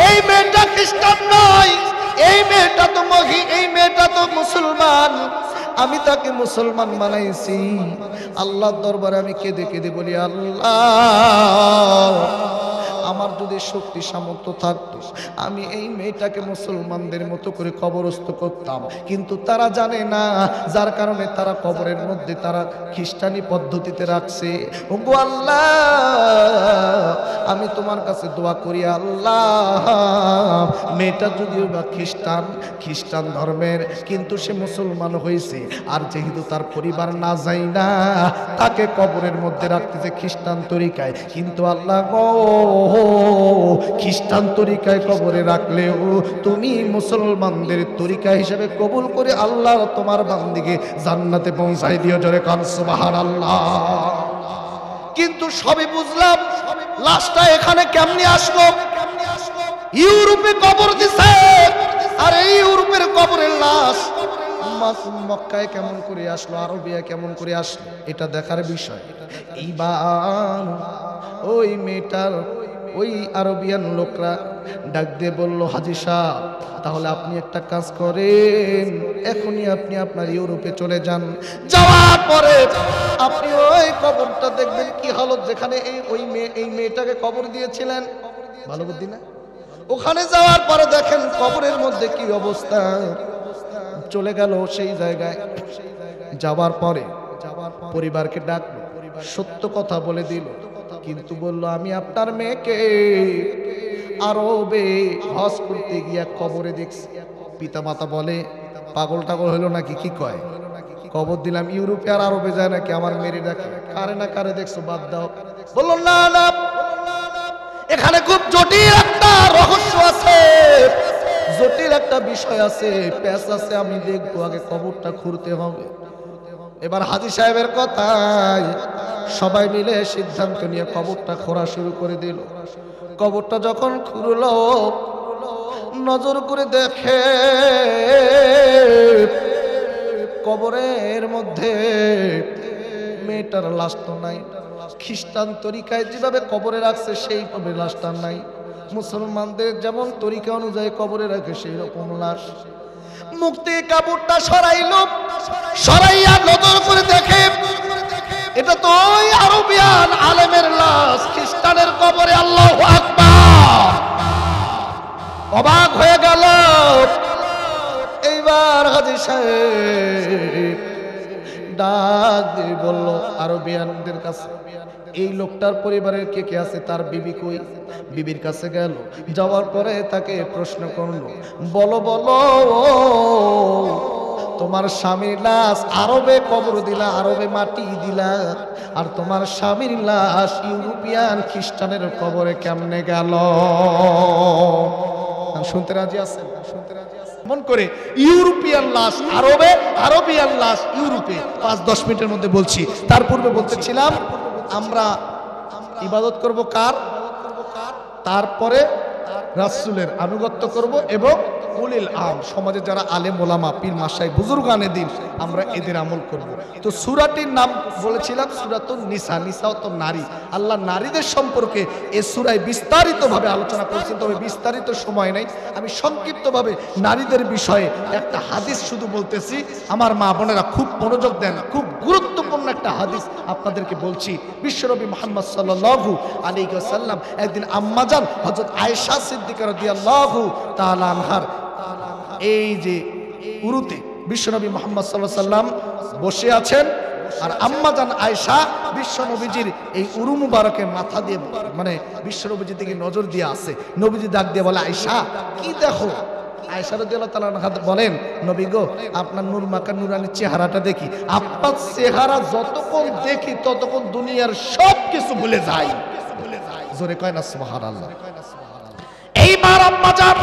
A: এই মেয়েটা খ্রিস্টান নয়, এই মেয়েটা তো মুসলমান। আমি তাকে মুসলমান বানাইছি। আল্লাহর দরবারে আমি কেঁদে কেঁদে বলি, আল্লাহ, আমার যদি শক্তি সামর্থ্য থাকতো আমি এই মেয়েটাকে মুসলমানদের মতো করে কবরস্থ করতাম, কিন্তু তারা জানে না, যার কারণে তারা কবরের মধ্যে তারা খ্রিস্টানি পদ্ধতিতে রাখছে। ওগো আল্লাহ, আমি তোমার কাছে দোয়া করি, আল্লাহ, মেয়েটা যদিও বা খ্রিস্টান ধর্মের, কিন্তু সে মুসলমান হয়েছে, আর যেহেতু তার পরিবার না যায় না, তাকে কবরের মধ্যে রাখতেছে খ্রিস্টান তরিকায়। কিন্তু আল্লাহ গো, খ্রিস্টান তরিকায় কবরে রাখলেও তুমি মুসলমানদের তরিকা হিসেবে কবুল করে আল্লাহ তোমার বান্দিকে জান্নাতে পৌঁছাই দিও। জোরে কান সুবহানাল্লাহ। কিন্তু সবই বুঝলাম, লাশটা এখানে কেমনে আসলো? ইউরোপে কবর দিছে, আর এই ইউরোপের কবরের লাশ মক্কায় কেমন করে আসলো, আরবিয়া কেমন করে আসলো, এটা দেখার বিষয়। এইবার ওই মেয়েটার ওই আরবিয়ান লোকরা ডাক দিয়ে বলল, হাজী সাহেব, তাহলে আপনি একটা কাজ করেন, এখনই আপনি আপনার ইউরোপে চলে যান। যাওয়ার পরে আপনি ওই কবরটা দেখবেন কি হালত, যেখানে এই মেয়েটাকে কবর দিয়েছিলেন। ভালো বুদ্ধি না? ওখানে যাওয়ার পরে দেখেন কবরের মধ্যে কি অবস্থা। চলে গেল সেই জায়গায়। যাওয়ার পরে পরিবারকে ডাকলো, সত্য কথা বলে দিল, কিন্তু বলল, আমি আপনার মেয়েকে আরবে হজ করতে গিয়া কবরে দেখছি। পিতা মাতা বলে, পাগল টাগল হইলো নাকি, কি কয়, কবর দিলাম ইউরোপে আর আরবে যায় নাকি, আমার মেরে দেখে, কারে না কারে দেখছো, বাদ দাও। বলল, না না, এখানে খুব জটিল একটা রহস্য আছে, জটিল একটা একটা বিষয় আছে, প্যাচ আছে, আমি দেখবো, আগে কবরটা খুঁড়তে হবে। এবার হাজী সাহেবের কথায় সবাই মিলে সিদ্ধান্ত নিয়ে কবরটা খোঁড়া শুরু করে দিল। কবরটা যখন খুঁড়লো, নজর করে দেখে কবরের মধ্যে মেয়েটার লাশ তো নাই। খ্রিস্টান তরিকায় যেভাবে কবরে রাখছে সেইভাবে লাশটা নাই। মুসলমানদের যেমন তরিকা অনুযায়ী কবরে রাখে সেই রকম লাশ। মুক্তি কাপড়টা সরাইলো, সরাইয়া নজর করে দেখে এটা তো ওই আরবিয়ান আলেমের লাশ, খ্রিস্টানের কবরে। আল্লাহু আকবার! অবাক হয়ে গেল। এইবার হাজী সাহেব ডাক দিয়ে বলল আরবিয়ানদের কাছে, এই লোকটার পরিবারের কে কে আছে, তার বিবি কই? বিবির কাছে গেল, যাওয়ার পরে তাকে প্রশ্ন করলো, বলো বলো তোমার স্বামীর লাশ আরবে কবর দিলা, আরবে মাটি দিলা, আর তোমার স্বামীর লাশ ইউরোপিয়ান খ্রিস্টানের কবরে কেমনে গেল? শুনতে রাজি আছেন? মন করে ইউরোপিয়ান লাশ আরবে, আরবিয়ান লাশ ইউরোপে। 5-10 মিনিটের মধ্যে বলছি। তার পূর্বে বলতেছিলাম আমরা ইবাদত করব কার? তারপরে রাসূলের আনুগত্য করব এবং উলিল আম, সমাজে যারা আলেম ওলামা পীর মাশাই বুজুর্গানে দিন, আমরা এদের আমল করব। তো সূরাটির নাম বলেছিলাম সূরাতুন নিসা। নিসাও তো নারী। আল্লাহ নারীদের সম্পর্কে এই সূরায় বিস্তারিতভাবে আলোচনা করেছেন, তবে বিস্তারিত সময় নেই। আমি সংক্ষিপ্তভাবে নারীদের বিষয়ে একটা হাদিস শুধু বলতেছি। আমার মা বোনেরা খুব মনোযোগ দেন, খুব গুরুত্বপূর্ণ একটা হাদিস আপনাদেরকে বলছি। বিশ্বনবী মুহাম্মদ সাল্লাল্লাহু আলাইহি ওয়াসাল্লাম একদিন আম্মাজান হযরত আয়েশা সিদ্দিকা রাদিয়াল্লাহু তাআলা আনহার এই যে উরুতে বিশ্বনবী মুহাম্মদ সাল্লাল্লাহু আলাইহি ওয়াসাল্লাম বসে আছেন, আর আম্মাজান আয়েশা বিশ্বনবীজির এই উরু মুবারকের মাথা দিয়ে মানে বিশ্বনবীজির দিকে নজর দিয়ে আছে। নবীজি ডাক দিয়ে বলে, আয়েশা কি দেখো? আয়েশা রাদিয়াল্লাহু তাআলা আনহা বলেন, নবী গো, আপনার নূর মাখা নুরানি চেহারাটা দেখি। আপনার চেহারা যতক্ষণ দেখি ততক্ষণ দুনিয়ার সব কিছু ভুলে যাই। জোরে কয় না সুবহানাল্লাহ। এইবার আম্মাজান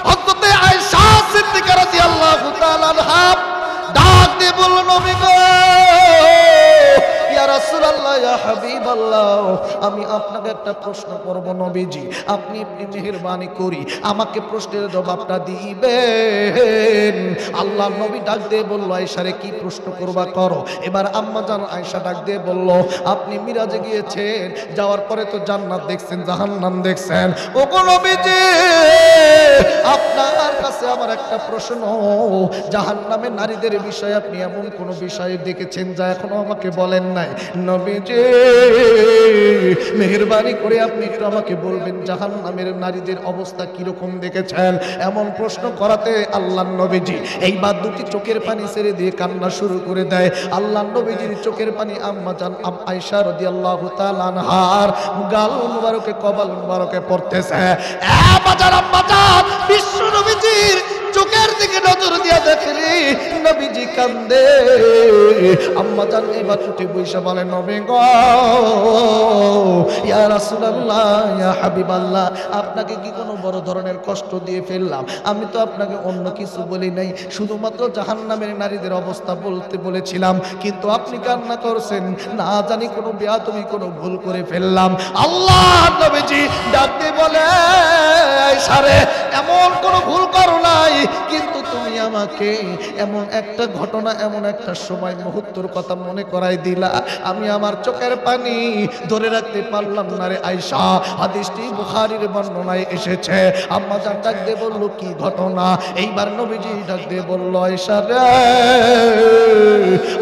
A: হযরতে আয়েশা সিদ্দিকা রাদিয়াল্লাহু তাআলা আনহা ডাক দিয়ে বলল, নবী গো, ইয়া রাসূলুল্লাহ, ইয়া হাবিবাল্লাহ, আমি আপনাকে একটা প্রশ্ন করব নবীজি, আপনি মেহেরবানি করি আমাকে প্রশ্নের জবাবটা দিবেন। আল্লাহ নবী ডাক দিয়ে বলল, আয়েশারে কি প্রশ্ন করবা করো। এবার আম্মাজান আয়েশা ডাক দিয়ে বলল, আপনি মিরাজে গিয়েছেন, যাওয়ার পরে তো জান্নাত দেখছেন, জাহান্নাম দেখছেন। ওগো নবীজি, আপনার কাছে আমার একটা প্রশ্ন, জাহান্নামে নারীদের বিষয়ে আপনি এমন কোন বিষয় দেখেছেন যা এখনো আমাকে বলেন নাই? নবীজি মেহেরবানি করে আপনি একটু আমাকে বলবেন জাহান্নামের নারীদের অবস্থা কিরকম দেখেছেন। এমন প্রশ্ন করাতে আল্লাহর নবীজি এইবার দুটি চোখের পানি ছেড়ে দিয়ে কান্না শুরু করে দেয়। আল্লাহর নবীজির চোখের পানি আম্মাজান আয়েশা রাদিয়াল্লাহু তাআলা আনহার গাল মুবারকে, কপাল মুবারকে পড়তেছে। আম্মাজান বিশ্ব নবীজির চোখের দিকে নজর দিয়া দেখলি নবীজি কান্দে। আম্মাজান এবার উঠে বসে বলে, নবী গো, ইয়া রাসূলুল্লাহ, ইয়া হাবিবাল্লাহ, আপনাকে কি কোনো বড় ধরনের কষ্ট দিয়ে ফেললাম? আমি তো আপনাকে অন্য কিছু বলি নাই, শুধুমাত্র জাহান্নামের নারীদের অবস্থা বলতে বলেছিলাম, কিন্তু আপনি কান্না করছেন, না জানি কোনো বেয়াদবি কোনো ভুল করে ফেললাম। আল্লাহ নবীজি ডাকতে বলে, আয়েশা রে, এমন কোনো ভুল করো নাই, কিন্তু তুমি আমাকে এমন একটা ঘটনা, এমন একটা সময় মুহূর্তের কথা মনে করাই দিলা, আমি আমার চোখের পানি ধরে রাখতে পারলাম না রে আয়েশা। হাদিসটি বুখারীর বর্ণনায় এসেছে। আম্মাজান ডাক দিয়ে বলল, কি ঘটনা? এইবার নবীজি ডাক দিয়ে বলল, আয়েশা রে,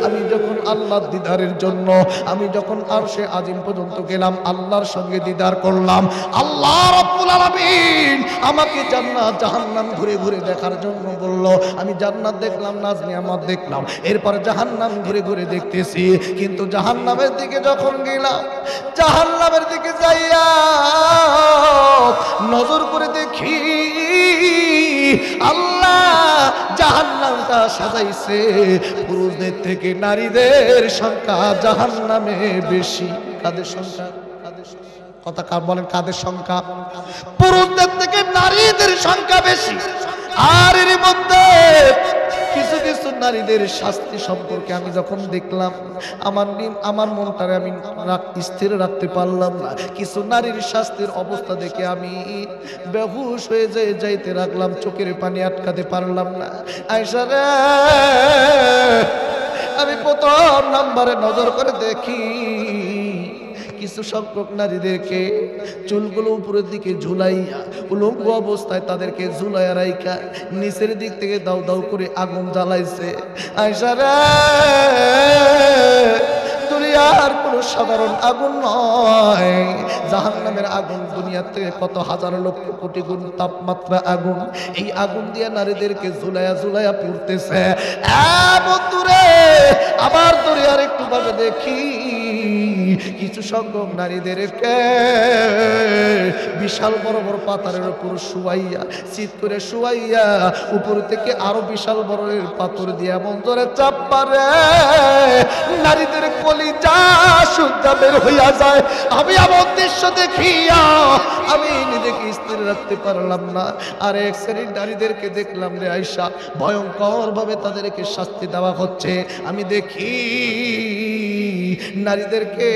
A: আমি যখন আল্লাহর দিদারের জন্য আমি যখন আরশে আজিম পর্যন্ত গেলাম, আল্লাহর সঙ্গে দিদার করলাম, আল্লাহ রাব্বুল আলামিন আমাকে জান্নাত জাহান্নাম ঘুরে ঘুরে দেখার জন্য বলল। আমি জান্নাত দেখলাম, নাজ নিয়ামত দেখলাম, এরপর জাহান্নাম ঘুরে ঘুরে দেখতেছি। কিন্তু জাহান্নামের দিকে যখন গেলাম, জাহান্নামের দিকে যাইয়া নজর করে দেখি আল্লাহ জাহান্নামটা সাজাইছে পুরুষদের থেকে নারীদের সংখ্যা জাহান্নামে বেশি। কাদের সংখ্যা? কথা কার বলেন? কাদের সংখ্যা? পুরুষদের থেকে নারীদের সংখ্যা বেশি। আর এর মধ্যে কিছু কিছু নারীদের শাস্তি সম্পর্কে আমি যখন দেখলাম আমার মনটারে আমি স্থির রাখতে পারলাম না। কিছু নারীর শাস্তির অবস্থা দেখে আমি বেহুশ হয়ে যাইতে লাগলাম, চোখের পানি আটকাতে পারলাম না। আয়েশা রে, আমি প্রথম নাম্বারে নজর করে দেখি কিছু সংখ্যক নারীদেরকে চুলগুলো উপরের দিকে ঝুলাইয়া উলঙ্গ অবস্থায় তাদেরকে ঝুলাইয়া রাইখা নিচের দিক থেকে দাউ দাউ করে আগুন জ্বালাইছে। আয়েশা রে, দুনিয়ার কোনো সাধারণ আগুন নয়, জাহান্নামের আগুন দুনিয়ার থেকে কত হাজার লক্ষ কোটি গুণ তাপমাত্রা আগুন। এই আগুন দিয়ে নারীদেরকে ঝুলাইয়া ঝুলাইয়া পুড়তেছে। বন্ধুরে, আবার দুনিয়ার একটু ভাবে দেখি কিছু সংখ্যক নারীদেরকে বিশাল বড় বড় পাথরের উপর শুয়াইয়া, চিত করে শুয়াইয়া উপর থেকে আরো বিশাল বড় পাথর দিয়া মঞ্জরে চাপ পারে, নারীদের কলিজা সুদ্ধা বের হইয়া যায়। আমি আমার দৃশ্য দেখিয়া আমি নিজেকে স্থির রাখতে পারলাম না। আর এক শ্রেণীর নারীদেরকে দেখলাম রে আয়েশা, ভয়ঙ্কর ভাবে তাদেরকে শাস্তি দেওয়া হচ্ছে। আমি দেখি নারীদেরকে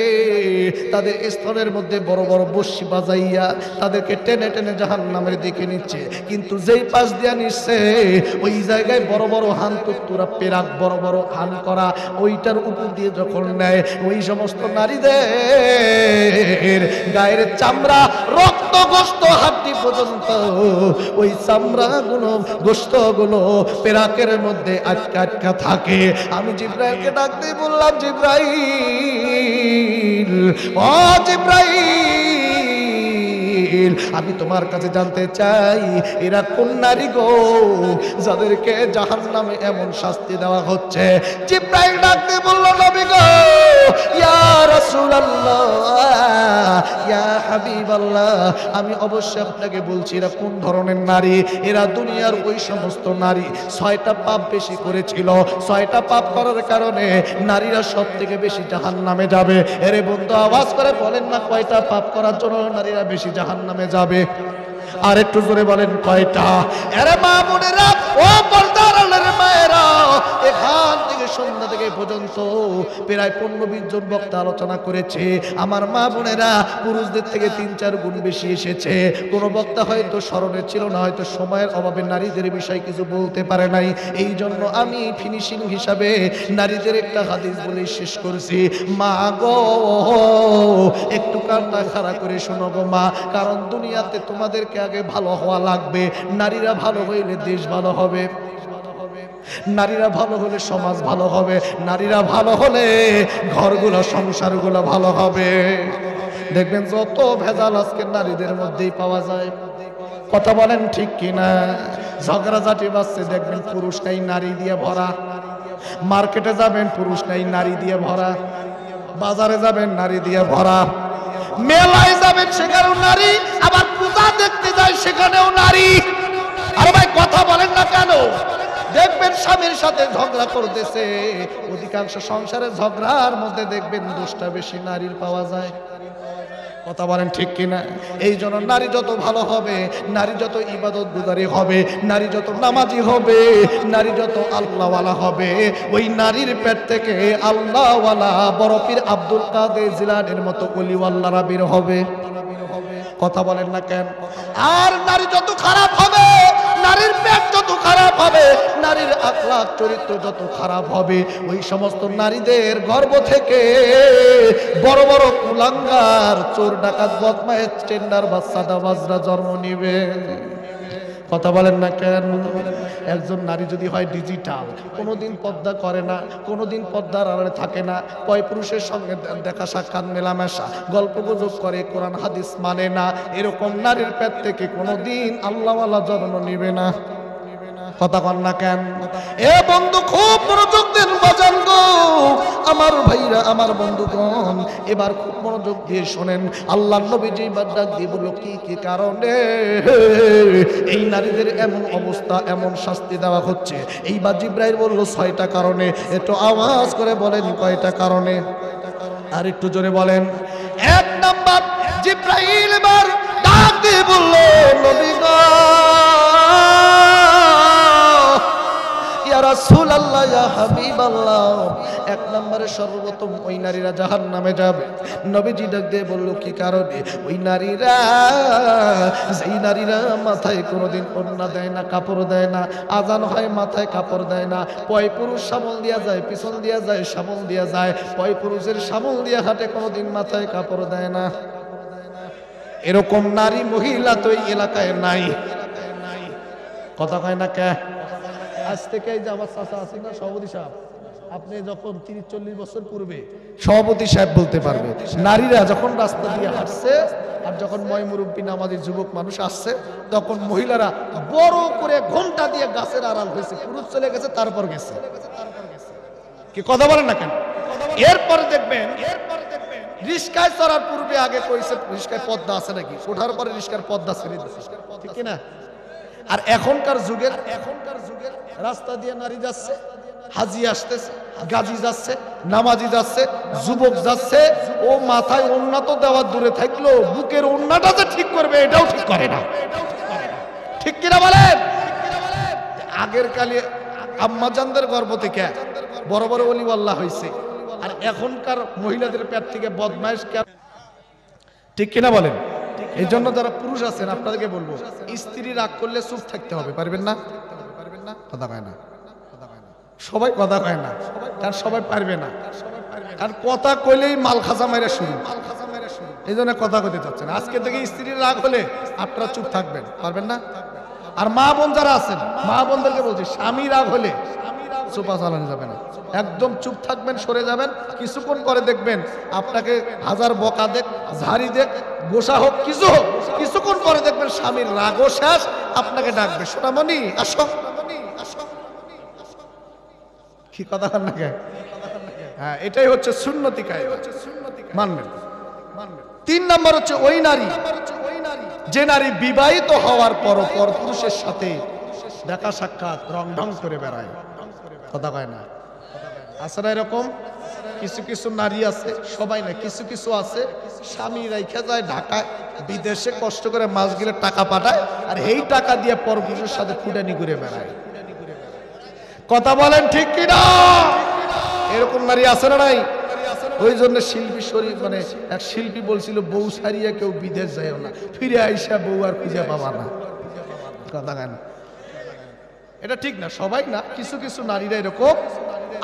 A: তাদের স্তনের মধ্যে বড় বড় বর্শি বাজাইয়া তাদেরকে টেনে টেনে জাহান্নামের দিকে নিচ্ছে। কিন্তু যেই পাশ দিয়া নিচ্ছে ওই জায়গায় বড় বড় হান তুরা পেরাক বড় বড় হান করা, ওইটার উপর দিয়ে যখন নেয় ওই সমস্ত নারীদের গায়ের চামড়া, রক্ত, গোশত, হাড্ডি পর্যন্ত ওই চামড়াগুলো, গোশতগুলো পেরাকের মধ্যে আটকা আটকা থাকে। আমি জিব্রাইলকে ডাক দিয়ে বললাম, জিব্রাইল, ও জিব্রাইল, আমি তোমার কাছে জানতে চাই এরা কোন নারী গো যাদেরকে জাহান্নামে এমন শাস্তি দেওয়া হচ্ছে। জিব্রাইল ডাক দিয়ে বলল, নবী গো, ইয়া রাসূলুল্লাহ, ইয়া হাবিবাল্লাহ, আমি অবশ্যই আপনাকে বলছি এরা কোন ধরনের নারী। এরা দুনিয়ার ওই সমস্ত নারী 6টা পাপ বেশি করেছিল, 6টা পাপ করার কারণে নারীরা সব থেকে বেশি জাহান্নামে যাবে। এরে বন্ধু, আওয়াজ করে বলেন না কয়টা পাপ করার জন্য নারীরা বেশি জাহান্নামে যাবে? আর একটু জোরে বলেন কয়টা? আরে মা বোনেরা, ও পর্দার আড়ালের মায়েরা, এখান থেকে সন্ধ্যা থেকে পর্যন্ত প্রায় 15-20 জন বক্তা আলোচনা করেছে। আমার মা বোনেরা পুরুষদের থেকে 3-4 গুণ বেশি এসেছে। কোন বক্তা হয়তো স্মরণে ছিল না, হয়তো সময়ের অভাবে নারীদের বিষয়ে কিছু বলতে পারে নাই। এই জন্য আমি ফিনিশিং হিসাবে নারীদের একটা হাদিস বলে শেষ করছি। মা গো, একটু কানটা খাড়া করে শোনো গো মা, কারণ দুনিয়াতে তোমাদেরকে আগে ভালো হওয়া লাগবে। নারীরা ভালো হইলে দেশ ভালো হবে, নারীরা ভালো হলে সমাজ ভালো হবে, নারীরা ভালো হলে ঘরগুলো, সংসারগুলো ভালো হবে। দেখবেন যত ভেজাল আজকে নারীদের মধ্যেই পাওয়া যায়। কথা বলেন ঠিক কিনা? ঝগড়াঝাটি বাজছে, দেখবেন পুরুষ নাই নারী দিয়ে ভরা। মার্কেটে যাবেন পুরুষ নাই নারী দিয়ে ভরা, বাজারে যাবেন নারী দিয়ে ভরা, মেলায় যাবেন সেখানেও নারী, আবার পূজা দেখতে যায় সেখানেও নারী। আরে ভাই কথা বলেন না কেন? দেখবেন স্বামীর সাথে ঝগড়া করতেছে, অধিকাংশ সংসারের ঝগড়ার মধ্যে দেখবেন দোষটা বেশি নারীর পাওয়া যায়। কথা বলেন ঠিক কিনা? এই জন্য নারী যত ভালো হবে, নারী যত ইবাদত গুজারি হবে, নারী যত নামাজি হবে, নারী যত আল্লাহওয়ালা হবে, ওই নারীর পেট থেকে আল্লাহওয়ালা বড় পীর আব্দুল কাদের জিলানীর মতো ওলিওয়াল্লাহরা বের হবে। কথা বলেন না কেন? আর নারী যত খারাপ হবে, নারীর পেট যত খারাপ হবে, নারীর আখলাক চরিত্র যত খারাপ হবে, ওই সমস্ত নারীদের গর্ভ থেকে বড় বড় কুলাঙ্গার, চোর, ডাকাত, বদমাইশ, টেন্ডার বাচ্চা দাবাজরা জন্ম নিবে। কথা বলেন না কেন? একজন নারী যদি হয় ডিজিটাল, কোনোদিন পর্দা করে না, কোনোদিন পর্দার আড়ালে থাকে না, কয় পুরুষের সঙ্গে দেখা সাক্ষাৎ মেলামেশা, গল্প গুজব করে, কোরআন হাদিস মানে না, এরকম নারীর পেট থেকে কোনোদিন আল্লাহওয়ালা জন্ম নিবে না। কথা বল না কেন? এ বন্ধু খুব মনোযোগ দেন বাজান গো, আমার ভাইরা, আমার বন্ধুগণ, এবার খুব মনোযোগ দিয়ে শোনেন। আল্লাহর নবী যে ডাক দিয়ে বলল কি কি কারণে এই নারীদের এমন অবস্থা, এমন শাস্তি দেওয়া হচ্ছে। এইবার জিব্রাইল বলল 6টা কারণে। একটু আওয়াজ করে বলেন কয়টা কারণে? আর একটু জোরে বলেন। 1 নাম্বার, জিব্রাইল এবার ডাক দিয়ে বলল, নবী গো, হাবিবাল্লাহ, এক নম্বরে সর্বপ্রথম ওই নারীরা জাহান্নামে যাবে। নবীজি ডাক দিয়ে বলল কি কারণে? ওই নারীরা, যেই নারীরা মাথায় কোনোদিন ওড়না দেয় না, কাপড় দেয় না, আজান হয় মাথায় কাপড় দেয় না, পয় পুরুষ সামল দিয়া যায়, পিছন দিয়া যায়, সামল দিয়া যায়, পয় পুরুষের সামল দিয়া হাঁটে, কোনোদিন মাথায় কাপড় দেয় না। এরকম নারী মহিলা তো এই এলাকায় নাই। কথা কয় না কে? আজ থেকে এই যে আমার চাচা আছেন না, সভাপতি সাহেব, আপনি যখন 30-40 বছর পূর্বে সভাপতি সাহেব বলতে পারবে, নারীরা যখন রাস্তা দিয়ে হাঁটছে আর যখন ময়মুরব্বী নামাজি যুবক মানুষ আসছে, তখন মহিলারা বড় করে ঘন্টা দিয়ে গাছের আড়াল হয়েছে, পুরুষ চলে গেছে, তারপর গেছে। কি কথা বলেন না কেন? এরপর দেখবেন রিস্কায় চড়ার পূর্বে আগে কইছে রিস্কায় পদ্মা আছে নাকি, ওঠার পরে রিস্কার পদ্মা ছেড়ে দিচ্ছে, ঠিক কিনা? আর এখনকার যুগের রাস্তা দিয়ে নারী যাচ্ছে, হাজি আসতেছে, গাজী যাচ্ছে, নামাজি যাচ্ছে, যুবক যাচ্ছে, ও মাথায় ওড়না তো দেওয়ার দূরে থাকলো, বুকের ওড়নাটা যে ঠিক করবে এটাও ঠিক করে না। ঠিক কিনা বলেন? আগের কালে আম্মাজানদের গর্ভ থেকে বড় বড় ওলিওয়াল্লাহ হয়েছে, আর এখনকার মহিলাদের পেট থেকে বদমাইশ। ঠিক কিনা বলেন? এই জন্য যারা পুরুষ আছেন আপনাদেরকে বলবো, স্ত্রী রাগ করলে চুপ থাকতে হবে। পারবেন না? কথা কয় না, সবাই কথা কয় না, কারণ সবাই পারবে না, কারণ কথা কইলেই মাল খাজা মেরে শুরু, এই জন্য কথা কইতে চাচ্ছেন। আজকে থেকে স্ত্রীর রাগ হলে আপনারা চুপ থাকবেন, পারবেন না? আর মা বোন যারা আছেন, মা বোনদেরকে বলছি, স্বামী রাগ হলে চুপা চালানো যাবে না, একদম চুপ থাকবেন, সরে যাবেন। কিছুক্ষণ পরে দেখবেন আপনাকে হাজার বকা দেখ, ঝাড়ি দেখ, গোসা হোক, কিছু হোক, কিছুক্ষণ পরে দেখবেন স্বামীর রাগও শেষ, আপনাকে ডাকবে, সোনামণি আসো। কি কথা না কে? হ্যাঁ, এটাই হচ্ছে সুন্নতি কায়দা, মানবেন। 3 নম্বর হচ্ছে ওই নারী, যে নারী বিবাহিত হওয়ার পর পুরুষের সাথে দেখা সাক্ষাৎ রং ঢং করে বেড়ায়। কথা কয় না? আছে না এরকম? কিছু কিছু নারী আছে, সবাই না, কিছু কিছু আছে, স্বামী রাইখা যায় ঢাকায়, বিদেশে কষ্ট করে মাস গেলে টাকা পাঠায়, আর এই টাকা দিয়ে পরপুরুষের সাথে ফুটানি করে বেড়ায়। কথা বলেন ঠিক কিনা? এরকম নারী আছে না নাই? ওই জন্য শিল্পী শরীর, মানে এক শিল্পী বলছিল, বউ সারিয়া কেউ বিদেশ যায় না, ফিরে আইসা বউ আর খুঁজে পাবা না। কথা কেন? এটা ঠিক না, সবাই না, কিছু কিছু নারীরা এরকম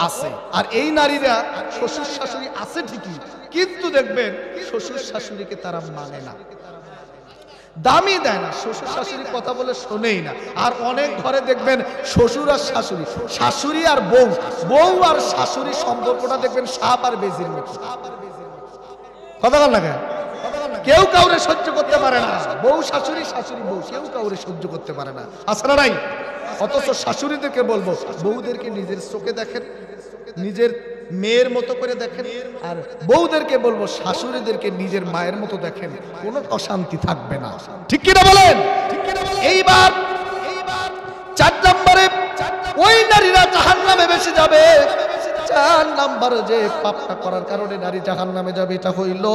A: আছে। আর এই নারীরা শ্বশুর শাশুড়ি আছে ঠিকই, কিন্তু দেখবেন শ্বশুর শাশুড়িকে তারা মানে না, দামি দেয় না, শ্বশুর শাশুড়ির কথা বলে শোনেই না। আর অনেক ঘরে দেখবেন শ্বশুর আর শাশুড়ি, শাশুড়ি আর বউ, বউ আর শাশুড়ি সম্পর্কটা দেখবেন সাপ আর বেজির মতো। কথা বল না কেন? কেউ কাউরে সহ্য করতে পারে না, বউ শাশুড়ি, শাশুড়ি বউ, কেউ কাউরে সহ্য করতে পারে না, আছে না নাই? অথচ শাশুড়িদেরকে বলবো, বউদেরকে নিজের চোখে দেখেন, নিজের মেয়ের মতো করে দেখেন, আর বউদেরকে বলবো শাশুড়িদেরকে নিজের মায়ের মতো দেখেন, কোনো অশান্তি থাকবে না। ঠিক কিনা বলেন? এইবার 4 নম্বরে ওই নারীরা জাহান্নামে বেশি যাবে। 4 নম্বর যে পাপটা করার কারণে নারী জাহান্নামে যাবে, এটা হইল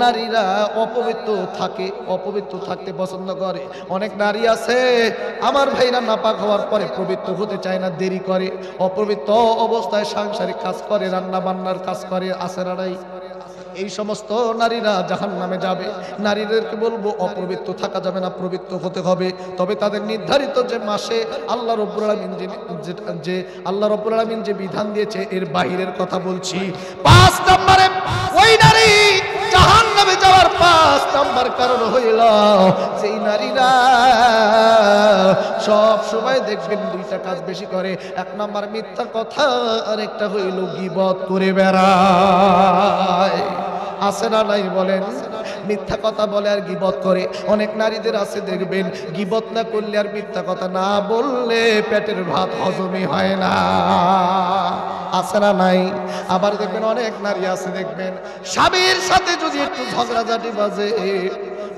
A: নারীরা অপবিত্র থাকে, অপবিত্র থাকতে পছন্দ করে। অনেক নারী আছে আমার ভাইরা নাপাক হওয়ার পরে পবিত্র হতে চায় না, দেরি করে, অপবিত্র অবস্থায় সাংসারিক কাজ করে, রান্না বান্নার কাজ করে, আছে না নাই? এই সমস্ত নারীরা জাহান্নামে যাবে। নারীদেরকে বলবো অপবিত্র থাকা যাবে না, পবিত্র হতে হবে। তবে তাদের নির্ধারিত যে মাসে আল্লাহ রাব্বুল আলামিন যে আল্লাহ রাব্বুল আলামিন যে বিধান দিয়েছে এর বাহিরের কথা বলছি। 5 নম্বরে ওই নারী জাহান্নামে যাওয়ার 5 নম্বর কারণ হইল, সেই নারীরা সব সময় দেখবেন 2টা কাজ বেশি করে। 1 নম্বর মিথ্যা কথা, আর একটা হইল গীবত করে বেড়ায়। আছে না নাই বলেন? মিথ্যা কথা বলে আর গীবত করে। অনেক নারীদের আছে দেখবেন, গীবত না করলে আর মিথ্যা কথা না বললে পেটের ভাত হজমই হয় না, আছে না নাই? আবার দেখবেন অনেক নারী আছে দেখবেন, স্বামীর সাথে যদি একটু ঝগড়াঝাটি বাজে,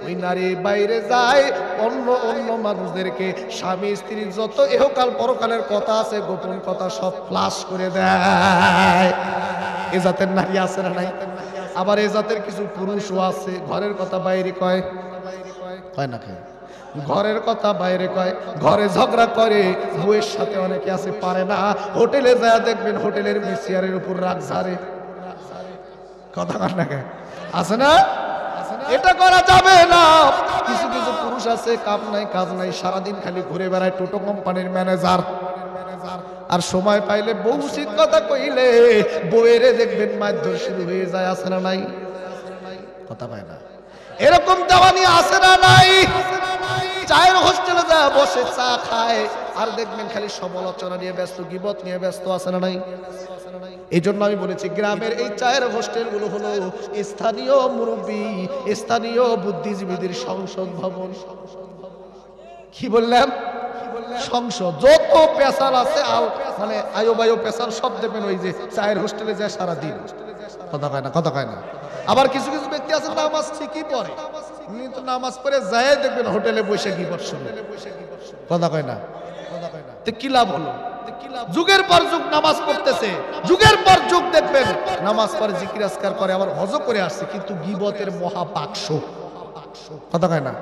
A: ওই নারী বাইরে যায়, অন্য অন্য মানুষদেরকে, স্বামী স্ত্রীর যত এহকাল পরকালের কথা আছে, গোপন কথা সব ফ্লাশ করে দেয়। এ জাতের নারী আছে না নাই? আবার এ জাতের কিছু পুরুষও আছে, ঘরের কথা বাইরে কয়। কয় না কে? ঘরের কথা বাইরে কয়, ঘরে ঝগড়া করে, বউয়ের সাথে অনেকে আছে পারে না, হোটেলে যায় দেখবেন হোটেলের চেয়ারের উপর রাগ ঝাড়ে। কথা কয় না কে? আছে না? এটা করা যাবে না। কিছু কিছু পুরুষ আছে কাম নাই কাজ নাই, সারাদিন খালি ঘুরে বেড়ায়, টোটো কোম্পানির ম্যানেজার, আর সময় পাইলে বউ উচিত কথা কইলে বউয়েরে দেখবেন মারধর শুরু হয়ে যায়। আছে না নাই? কথা পায় না। এরকম জাওয়ানি আছে না নাই? চায়ের হোস্টেলে যায় বসে চা খায়, আর দেখবেন খালি সমালোচনা নিয়ে ব্যস্ত, গীবত নিয়ে ব্যস্ত। আছে না নাই? এই জন্য আমি বলেছি গ্রামের এই চায়ের হোস্টেলগুলো হলো স্থানীয় মুরব্বী, স্থানীয় বুদ্ধিজীবীদের সংসদ ভবন। কি বললাম? সংসদ। যত পেশাল আছে মানে আয়ো বায়ো পেশাল সব দেবেন ওই যে চায়ের হোস্টেলে যায় সারাদিন। কথা কয় না? কথা কয় না? আবার কিছু কিছু ব্যক্তি আছে নামাজ ঠিকই পড়ে, কিন্তু নামাজ পড়ে যায় দেখবেন হোটেলে বসে গীবত শুনে। কথা কয় না? তো কি লাভ হলো? যুগের পর যুগ নামাজ পড়তেছে, যুগের পর যুগ দেখবেন নামাজ পড়ে, জিকির আজকার করে, আবার হজ করে আসছে, কিন্তু গীবতের মহাপাকশ। কথা কয় না?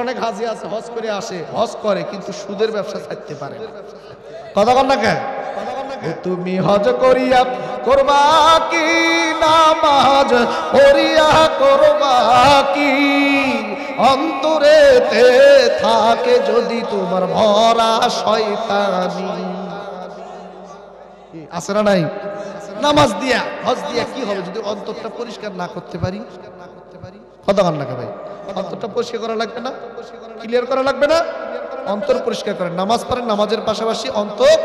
A: অনেক হাজি আছে হজ করে আসে, হজ করে, কিন্তু সুদের ব্যবসা ছাড়তে পারে না। কথা কন না কেন? তুমি হজ করিয়া করবা কি, নামাজ পড়িয়া করবা কি, অন্তরেতে থাকে যদি তোমার ভরা শয়তানি। আছে না নাই? নামাজ দিয়া হজ দিয়া কি হবে যদি অন্তরটা পরিষ্কার না করতে পারি? কথা কন না কে ভাই? অন্তরটা পরিষ্কার করা লাগবে না? ক্লিয়ার করা লাগবে না? অন্তর পরিষ্কার করেন, নামাজ পড়েন, নামাজের পাশাপাশি অন্তর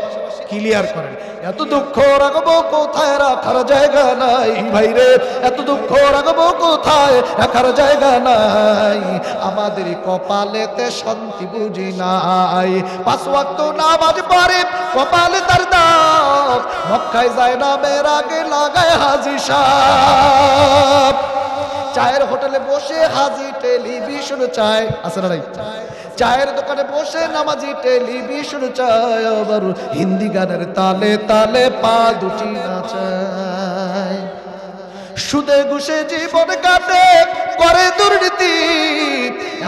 A: ক্লিয়ার করেন। এত দুঃখ রাখবো কোথায়, রাখার জায়গা নাই ভাইরে, এত দুঃখ রাখবো কোথায়, রাখার জায়গা নাই, আমাদের কপালেতে শান্তি বুঝি নাই। 5 ওয়াক্ত নামাজ পড়ে কপালে তার দাগ, মক্কায় যায় না বের আগে লাগায় হাজি সাহেব। চায়ের হোটেলে বসে হাজি টেলিভিশন চায়। আছে না নাই? চায়ের দোকানে বসে নামাজি টেলিভিশন চায়, আবার হিন্দি গানের তালে তালে পা দুটি নাচায়। সুদে ঘুষে জীবন কাটে, করে দুর্নীতি,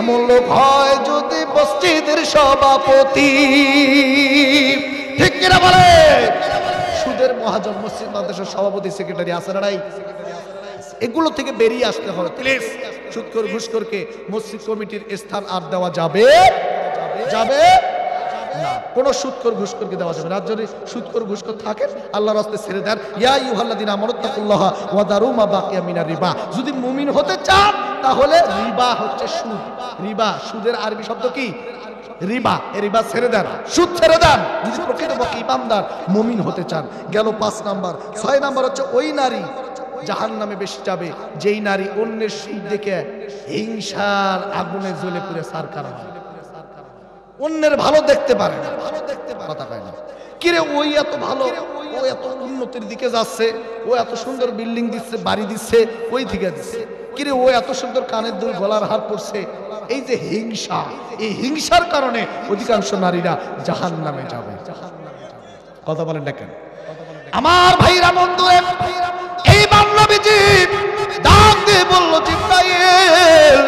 A: এমন লোক হয় যদি মসজিদের সভাপতি। ঠিক কিনা বলে? সুদের মহাজন মসজিদ মাদ্রাসার সভাপতি, সেক্রেটারি। আছে না নাই? এগুলো থেকে বেরিয়ে আসতে হবে প্লিজ। সুদখোর ঘুষখোরকে মসজিদ কমিটির স্থান আর দেওয়া যাবে যাবে না। কোন সুদখোর ঘুষখোরকে দেওয়া যাবে না। যদি সুদখোর ঘুষখোর থাকেন আল্লাহর রাস্তে ছেড়ে দেন। ইয়া আইয়ুহাল্লাযীনা আমানুত্তাকুল্লাহা ওয়া দারু মা বাকিয়া মিনার রিবা। যদি মুমিন হতে চান তাহলে রিবা হচ্ছে সুদ। রিবা সুদের আরবি শব্দ কি? রিবা। এই রিবা ছেড়ে দেন, সুদ ছেড়ে দেন যদি প্রকৃতপক্ষে ঈমানদার মুমিন হতে চান। গেল 5 নাম্বার। 6 নাম্বার হচ্ছে ওই নারী জাহান্নামে বেশি যাবে যেই নারী অন্যের সুদ দেখে হিংসার আগুনে জ্বলে পুড়ে সারকার হয়, অন্যের ভালো দেখতে পারে না। কথা কয় না? কিরে ওই এত ভালো, ও এত উন্নতির দিকে যাচ্ছে, ও এত সুন্দর বিল্ডিং দিচ্ছে, বাড়ি দিচ্ছে, ওই দিকে দিচ্ছে। কিরে ও এত সুন্দর কানের দুল গলার হার পরছে। এই যে হিংসা, এই হিংসার কারণে অধিকাংশ নারীরা জাহান্নামে যাবে। কথা বলেন না কেন? আমার ভাইরা বন্ধুরা, এই নবীজি ডাক দিয়ে বলল, জিবরাইল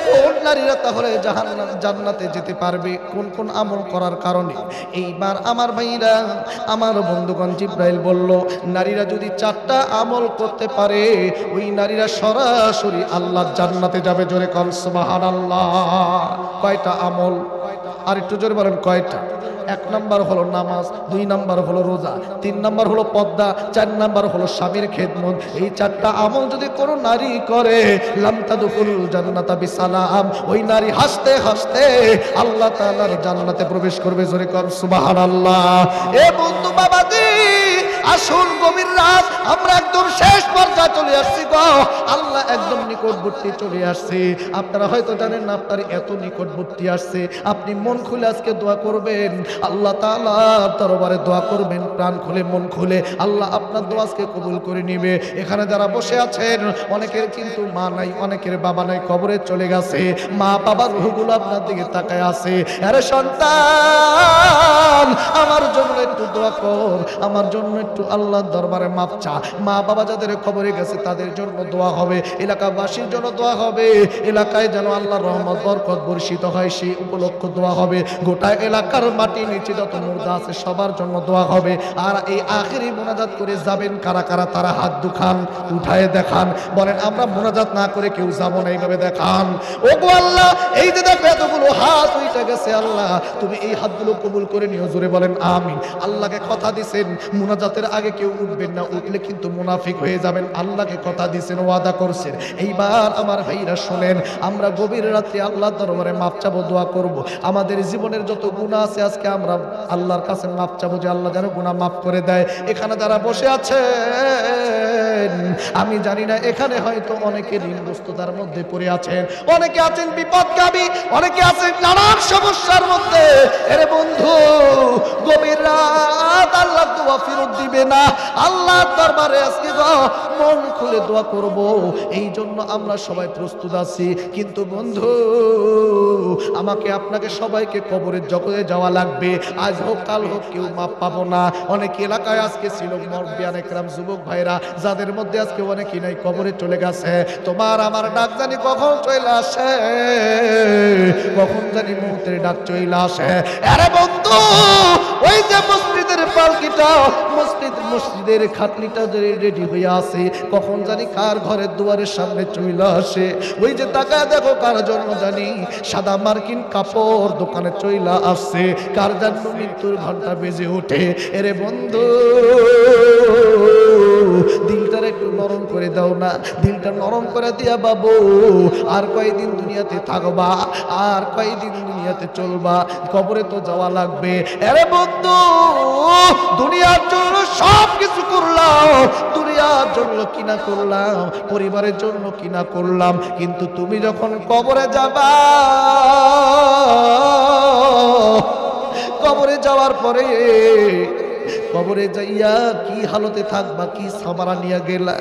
A: কোন নারীরা তাহলে জান্নাতে যেতে পারবে, কোন কোন আমল করার কারণে? এইবার আমার ভাইরা, আমার বন্ধুগণ, জিবরাইল বলল নারীরা যদি 4টা আমল করতে পারে ওই নারীরা সরাসরি আল্লাহর জান্নাতে যাবে। জোরে কোন সুবহানাল্লাহ। কয়টা আমল? আর একটু জোরে বলেন কয়টা? 1 নাম্বার হলো নামাজ, 2 নাম্বার হলো রোজা, 3 নাম্বার হলো পর্দা, 4 নাম্বার হলো স্বামীর খেদমত। এই 4টা আমল যদি কোনো নারী করে লাম তাদখুলুল জান্নাতা বিসালাম, ওই নারী হাসতে হাসতে আল্লাহ তাআলার জান্নাতে প্রবেশ করবে। জোরে কর সুবহানাল্লাহ। এ বন্ধু বাবাজি, আসুন গভীর রাত, আমরা একদম শেষ পর্যায়ে চলে আসছি গো। আল্লাহ একদম নিকটবর্তী চলে আসছে। আপনারা হয়তো জানেন না আপনার এত নিকটবর্তী আসছে। আপনি মন খুলে আজকে দোয়া করবেন, আল্লাহ তাআলার দরবারে দোয়া করবেন প্রাণ খুলে মন খুলে। আল্লাহ আপনার দোয়া আজকে কবুল করে নেবে। এখানে যারা বসে আছেন অনেকের কিন্তু মা নাই, অনেকের বাবা নাই, কবরে চলে গেছে। মা বাবার রূহগুলো আপনার দিকে তাকায় আছে। আরে সন্তান, আমার জন্য একটু দোয়া কর, আমার জন্য একটু আল্লাহর দরবারে মাপ চা। মা বাবা যাদের কবরে গেছে তাদের জন্য দোয়া হবে, এলাকাবাসীর জন্য দোয়া হবে, এলাকায় যেন আল্লাহর রহমত বরকত বর্ষিত হয় সেই উপলক্ষ দোয়া হবে। গোটা এলাকার মাটি নিচে যত মুর্দা আছে সবার জন্য দোয়া হবে। আর এই আখেরি মোনাজাত করে যাবেন কারা কারা, তারা হাত দুখান উঠায় দেখান, বলেন আমরা মোনাজাত না করে কেউ যাব না, এইভাবে দেখান। ও গো আল্লাহ, এই যে দেখো এতগুলো হাত উঠে গেছে, আল্লাহ তুমি এই হাতগুলো কবুল করে নিও, জোরে বলেন আমিন। আল্লাহকে কথা দিছেন মোনাজাতের আগে কেউ উঠবেন না, উঠলে কিন্তু মুনাফিক হয়ে যাবেন। আল্লাহকে কথা দিছেন, ওয়াদা করছেন। এইবার আমার ভাইরা শোনেন, আমরা গভীর রাত্রে আল্লাহর দরবারে মাপ চাবো, দোয়া করব। আমাদের জীবনের যত গুনাহ আছে আজকে আমরা আল্লাহর কাছে মাপ চাবো যে আল্লাহ যেন গুনাহ মাফ করে দেয়। এখানে যারা বসে আছেন আমি জানি না, এখানে হয়তো অনেকে ঋণগ্রস্ততার মধ্যে পড়ে আছেন, অনেকে আছেন বিপদগামী, অনেকে আছেন নানান সমস্যার মধ্যে। এরে বন্ধু, গভীর রাত আল্লাহ দোয়া ফেরত দিবে না। আল্লাহর দরবারে আজকে মন খুলে দোয়া করব, এই জন্য আমরা সবাই প্রস্তুত আছি। কিন্তু বন্ধু, আমাকে আপনাকে সবাইকে কবরের জগতে যাওয়া লাগবে। আজ হোক কাল হোক কেউ মাপ পাবো না। অনেক এলাকায় আজকে ছিল মুরব্বিয়ান একরাম, যুবক ভাইরা, যাদের মধ্যে আজকে অনেকেই নাই, কবরে চলে গেছে। তোমার আমার ডাক জানি কখন চলে আসে, কখন জানি মুহূর্তের ডাক চলে আসে। আরে বন্ধু, ওই যে মসজিদের পালকিটা, মসজিদের খাটলিটা রেডি হয়ে আছে, কখন জানি কার ঘরের দুয়ারের সামনে চলে আসে। ওই যে তাকায় দেখো কার জন্য জানি সাদা মার্কিন কাপড় দোকানে চলে আসছে, কার জন্য মৃত্যুর ঘন্টা বেজে ওঠে। এরে বন্ধু, দিলটার একটু নরম করে দাও না, দিলটা নরম করে দিয়া বাবু। আর কয়দিন দুনিয়াতে থাকবা, আর কয়দিন দুনিয়াতে চলবা, কবরে তো যাওয়া লাগবে। আরে বন্ধু, দুনিয়ার জন্য সব কিছু করলাম, দুনিয়ার জন্য কিনা করলাম, পরিবারের জন্য কিনা করলাম, কিন্তু তুমি যখন কবরে যাবা, কবরে যাওয়ার পরে কবরে যাইয়া কি হালতে থাকবা, কি সামারা নিয়ে গেলা।